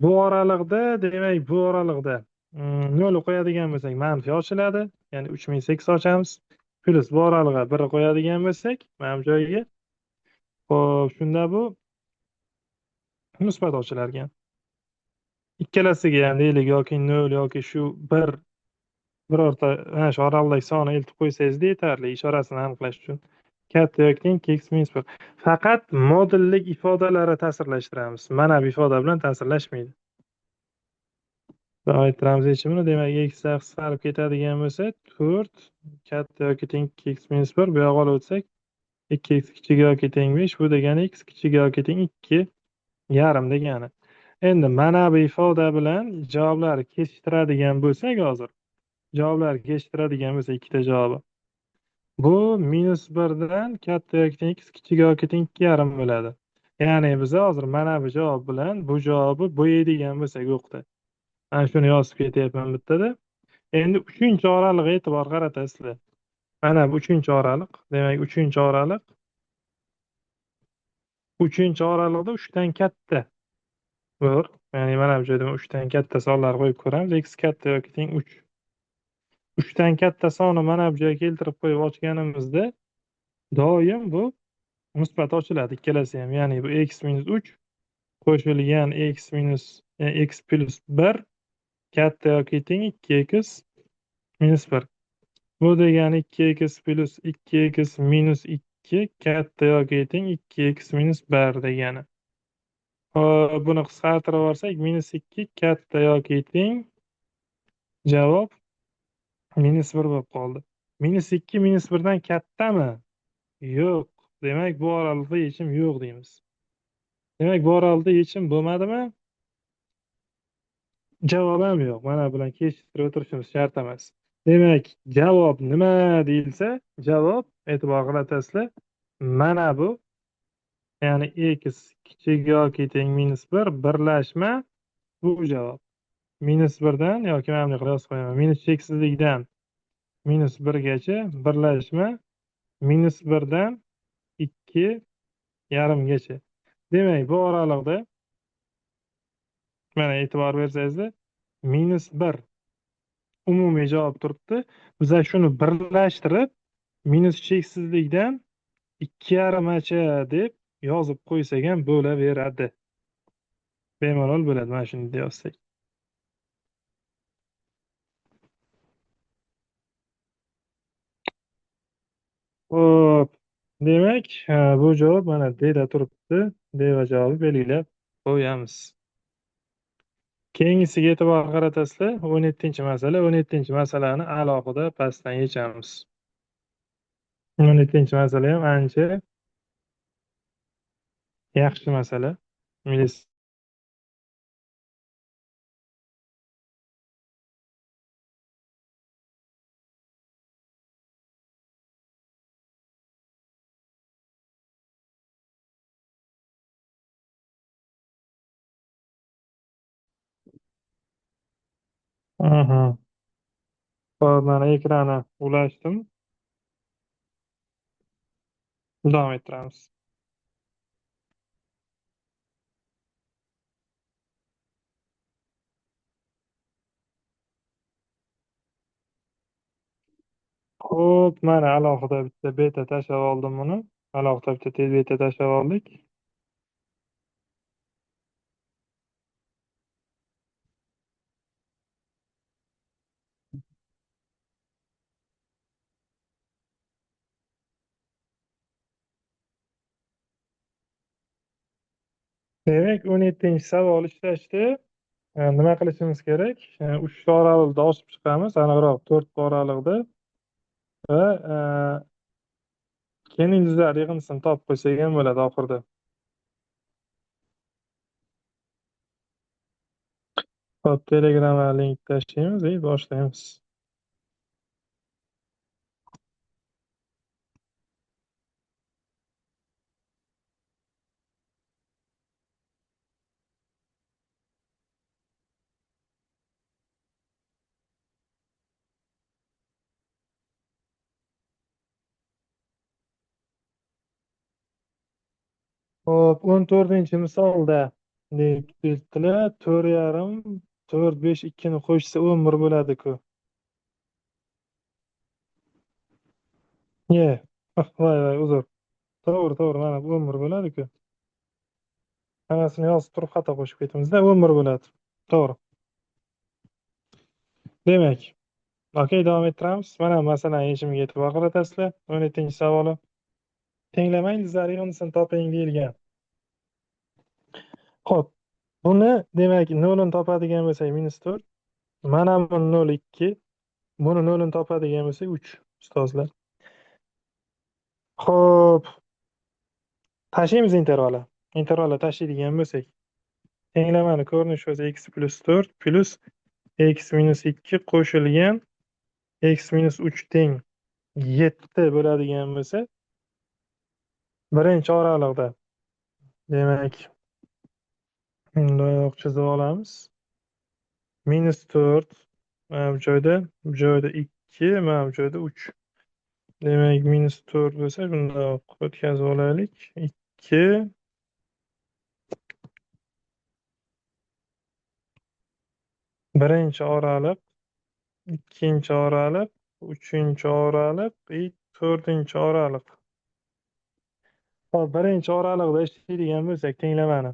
Bu oralig'da, demak, bu oralig'da 0 qo'yadigan bo'lsak, manfiy ochiladi. Ya'ni 3x ochamiz. Plyus bu oralig'ga 1 qo'yadigan bo'lsak, mana bu joyga, xo'p, shunda bu musbat ochilar ekan. Ikkalasiga ham deylik yoki 0 yoki shu 1 birorta mana shu oralig'dagi sonni eltib qo'ysangiz yetarli ishorasini aniqlash uchun. Katta yoki teng x -1. Faqat modullik ifodalari ta'sirlashtiramiz. Mana bu ifoda bilan ta'sirlashmaydi. Davom ettiramiz yechimini. Demak, x qisqarib ketadigan bo'lsa, 4 katta yoki teng x -1. Bu yoqqa olib o'tsak, 2x kichik yoki teng 5. Bu degani x kichik yoki teng 2,5 degani. Endi mana bu ifoda bilan javoblarni kesishtiradigan bo'lsak, hozir javoblarni kesishtiradigan bo'lsa, ikkita javobi. Bu -1dan katta yoki teng x kichik yoki teng 2,5 bo'ladi. Ya'ni biz hozir mana bu javob bilan bu javobni bo'yaydigan bo'lsak o'qda. Mana shuni yozib ketyapman bittada. Endi 3-oraliqqa e'tibor qaratasizlar. Mana bu 3-oraliq. Demak, 3-oraliq. 3-oraliqda 3 dan katta bor. Ya'ni mana bu joyda 3 dan katta sonlar qo'yib ko'ramiz. X katta yoki teng 3. 3 dan katta sonni mana bu joyga keltirib qo'yib ochganimizda doim bu musbat ochiladi ikkalasi ham. Ya'ni bu x - 3 qo'shilgan x minus x plus 1 katta yoki teng 2x -1. Bu degani 2x plus 2x minus 2 katta yoki teng 2x -1 degani. Hop, buni qisqartirib olsak, -2 katta yoki teng javob -1 bo'lib qoldi. -2 -1dan kattami? Yo'q. Demak, bu oralig'da yechim yo'q deymiz. Demak, bu oralig'da yechim bo'lmadimi? Javob ham yo'q. Mana bilan kechishtirib o'tirishimiz shart emas. Demak, javob nima deyilsa, javob e'tibor qaratasizlar. Mana bu, ya'ni x kichik yoki teng -1 birlashma bu javob. -1dan yoki mana bunday qilib yozib qo'yaman. Minus cheksizlikdan -1gacha birlashma -1dan 2,5gacha. Demak, bu oralig'da mana e'tibor bersangizlar, -1 umumiy javob turibdi. Biz shuni birlashtirib minus cheksizlikdan 2,5gacha deb yozib qo'ysak ham bo'laveradi. Bemalol bo'ladi mana shuni deb yozsak. Xo'p, demak, bu javob mana D da turibdi. D va javobi belgilab qo'yamiz. Keyingisiga e'tibor qaratasizlar. 17 masala. 17 masalani alohida pastdan yechamiz. 17 masala ham ancha yaxshi masala. Milis- Aha. Hop, mana ekrani ulashdim. Davom ettiramiz. Xo'p, mana alohida bitta beta tashlab oldim buni. Alohida bitta beta tashlab oldik. Demak, 17 savol ishlashdi. Nima qilishimiz kerak? 3 ta oralikda osib chiqamiz, aniqroq 4 ta oralikda va keyin yulduzlar yig'indisini topib qo'ysak ham bo'ladi oxirida. Hop, Telegramga link tashlaymiz va boshlaymiz. Hop, 14 misolda deyaptilar, 4,5, 4, 5, 2ni qo'shsa 11 bo'ladi-ku. Ye. Voy voy, uzr. To'g'ri, to'g'ri, mana bu 11 bo'ladi-ku. Hammasini yozib turib xato qo'shib ketdimizda, 11 bo'ladi. To'g'ri. Demak, okey, davom ettiramiz. Mana masalan yechimiga e'tibor qaratasizlar. 17 savoli. Tenglamang yulduzlar yig'indisini toping deyilgan. Xo'p, buni demak nolini topadigan bo'lsak -4. Mana bu 0, 2. Buni nolini topadigan bo'lsak 3, ustozlar. Xo'p, tashlaymiz intervalni. Intervalni tashlaydigan bo'lsak, tenglamani ko'rinishi o'zi x+4 plus x-2 qo'shilgan x-3 teng 7 bo'ladigan bo'lsa, birinchi oralig'da, demak, bundoq chizib olamiz. -4 mana bu joyda 2, mana bu joyda 3. Demak, -4 bo'lsa, bundoq o'tkazib olaylik. 2, birinchi oraliq, ikkinchi oraliq, uchinchi oraliq va to'rtinchi oraliq. Hop, birinchi oraliqda ishlaydigan bo'lsak tenglamani.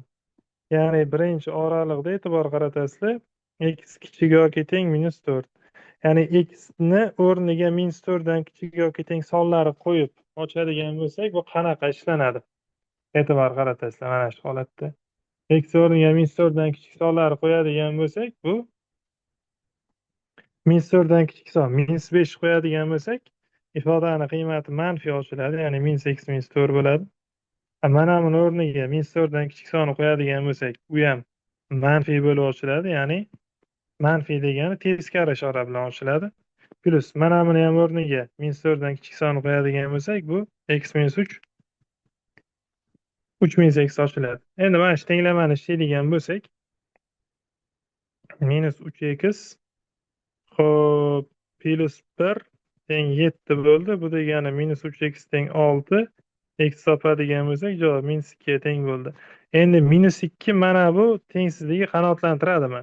Ya'ni birinchi oraliqda e'tibor qaratasizlar. X kichik yoki teng -4. Ya'ni x ni o'rniga -4 dan kichik yoki teng sonlari qo'yib ochadigan bo'lsak, bu qanaqa ishlanadi? E'tibor qaratasizlar mana shu holatda. X o'rniga -4 dan kichik sonlari qo'yadigan bo'lsak, bu -4 dan kichik son -5 qo'yadigan bo'lsak, ifodani qiymati manfiy ochiladi, ya'ni -x -4 bo'ladi. Mana buni o'rniga -4 dan kichik sonni qo'yadigan bo'lsak, u ham manfiy bo'lib ochiladi, ya'ni manfiy degani teskari ishora bilan ochiladi. Plus mana buni ham o'rniga -4 dan kichik sonni qo'yadigan bo'lsak, bu x -3 3 x ochiladi. Endi mana shu tenglamani ishlaydigan bo'lsak, -3x xo'p +1 teng 7 bo'ldi. Bu degani -3x teng 6. X topadigan bo'lsak, javob -2 ga teng bo'ldi. Endi -2 mana bu tengsizlikni qanoatlantiradimi?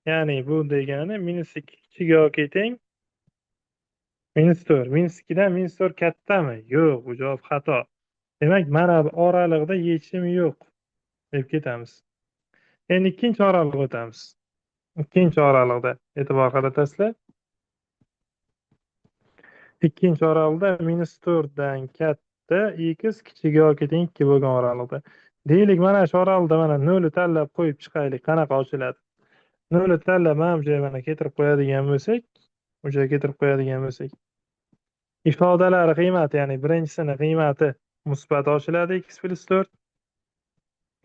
Ya'ni bu degani -2 kichik yoki teng -4. -2 dan -4 kattami? Yo'q, bu javob xato. Demak, mana bu oraliqda yechim yo'q deb ketamiz. Endi ikkinchi oralig'iga o'tamiz. Ikkinchi oralig'da e'tibor qaratasizlar. Ikkinchi oralig'da -4 dan katta x kichik yoki teng 2 bo'lgan oralig'da. Deylik mana shu oralda mana nolni tanlab qo'yib chiqaylik. Qanaqa ochiladi? Nolni tanlab mana bu joyga mana keltirib qo'yadigan bo'lsak, o'sha keltirib qo'yadigan bo'lsak, ifodalari qiymati, ya'ni birinchisini qiymati musbat ochiladi x plyus 4,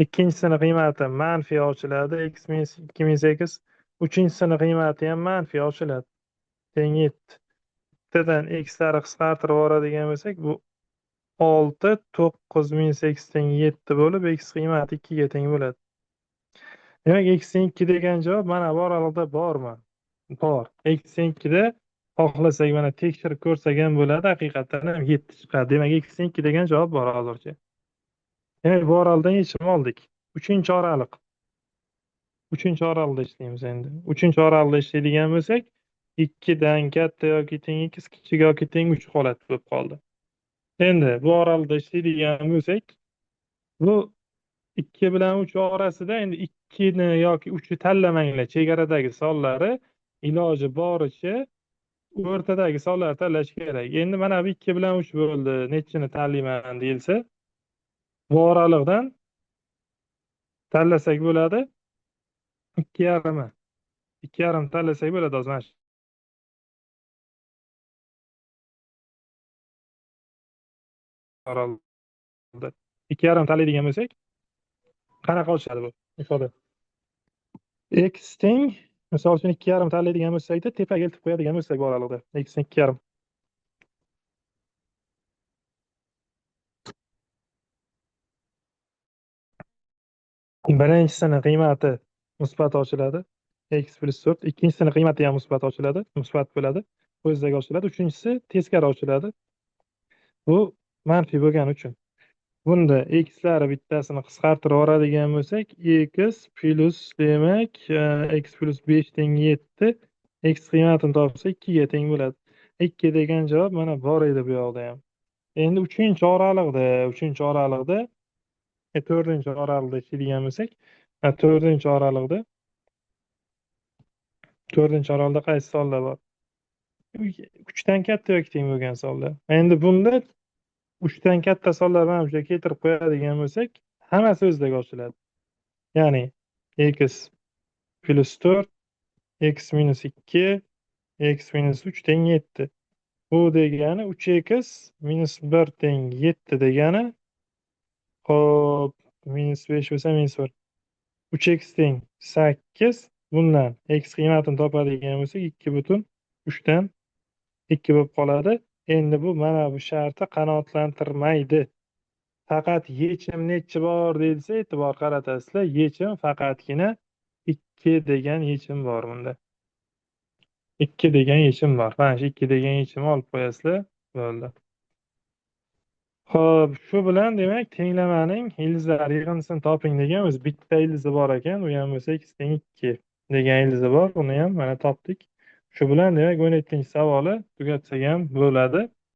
ikkinchisini qiymati manfiy ochiladi x minus 2 minus x, uchinchisini qiymati ham manfiy ochiladi. Teng 7. Bittadan x'larni qisqartirib yuboradigan bo'lsak, bu 6 9 minus x teng 7 bo'lib, x qiymati 2 ga teng bo'ladi. Demak, x teng 2 degan javob mana bu oraliqda bormi? Bor. X teng 2 da xohlasak mana tekshirib ko'rsak ham bo'ladi, haqiqatan ham 7 chiqadi. Demak, x teng 2 degan javob bor hozircha. Demak, bu oraldan yechim oldik. 3-oraliq. 3-oraliqda ishlaymiz endi. 3-oraliqda ishlaydigan bo'lsak, 2 dan katta yoki teng x, kichik yoki teng 3 holat bo'lib qoldi. Endi bu oraliqda ishlaydigan bo'lsak, bu 2 bilan 3 orasida endi 2 ni yoki 3 ni tanlamanglar. Chegaradagi sonlari iloji boricha o'rtadagi sonlarni tanlash kerak. Endi mana bu 2 bilan 3 bo'ldi. Nechini tanlayman deyilsa, bu oraliqdan tanlasak bo'ladi 2,5. 2,5 tanlasak bo'ladi hozir mana shu oraliqda. 2,5 tanlaydigan bo'lsak, qanaqa ochiladi bu ifoda? X teng, misol uchun 2,5 tanlaydigan bo'lsak-da, tepaga eltib qo'yadigan bo'lsak bu oraliqda. X teng 2,5. Birinchisini qiymati musbat ochiladi. X plyus 4. Ikkinchisini qiymati ham musbat ochiladi. Musbat bo'ladi. O'zidaga ochiladi. Uchinchisi teskari ochiladi. Bu manfiy bo'lgani uchun. Bunda x'lari bittasini qisqartirib yuboradigan bo'lsak, x plyus demak, x plyus 5 teng 7. X qiymatini topsa 2 ga teng bo'ladi. 2 degan javob mana bor edi bu yoqda ham. Endi 3-oraliqda, 4-oraliqda ishlaydigan bo'lsak, 4-oraliqda qaysi sonlar bor? 3 dan katta yoki teng bo'lgan sonlar. Endi bunda 3 dan katta sonlar mana bu yerga keltirib qo'yadigan bo'lsak, hammasi o'zidaga ochiladi. Ya'ni x plyus 4, x minus 2, x minus 3 teng 7. Bu degani 3x minus 1 teng 7 degani, hop, minus 5 bo'lsa minus 1. 3x teng 8. Bundan x qiymatini topadigan bo'lsak, 2,3 dan 2 bo'lib qoladi. Endi bu mana bu shartni qanoatlantirmaydi. Faqat yechim nechi bor deyilsa, e'tibor qaratasizlar. Yechim faqatgina 2 degan yechim bor bunda. 2 degan yechim bor. Mana shu 2 degan yechimni olib qo'yasizlar. Bo'ldi. Xo'p, shu bilan demak tenglamaning ildizlari yig'indisini toping degan o'zi bitta ildizi bor ekan, u ham bo'lsa x teng 2 degan ildizi bor. Uni ham mana topdik. Shu bilan demak 17-savoli tugatsak ham bo'ladi.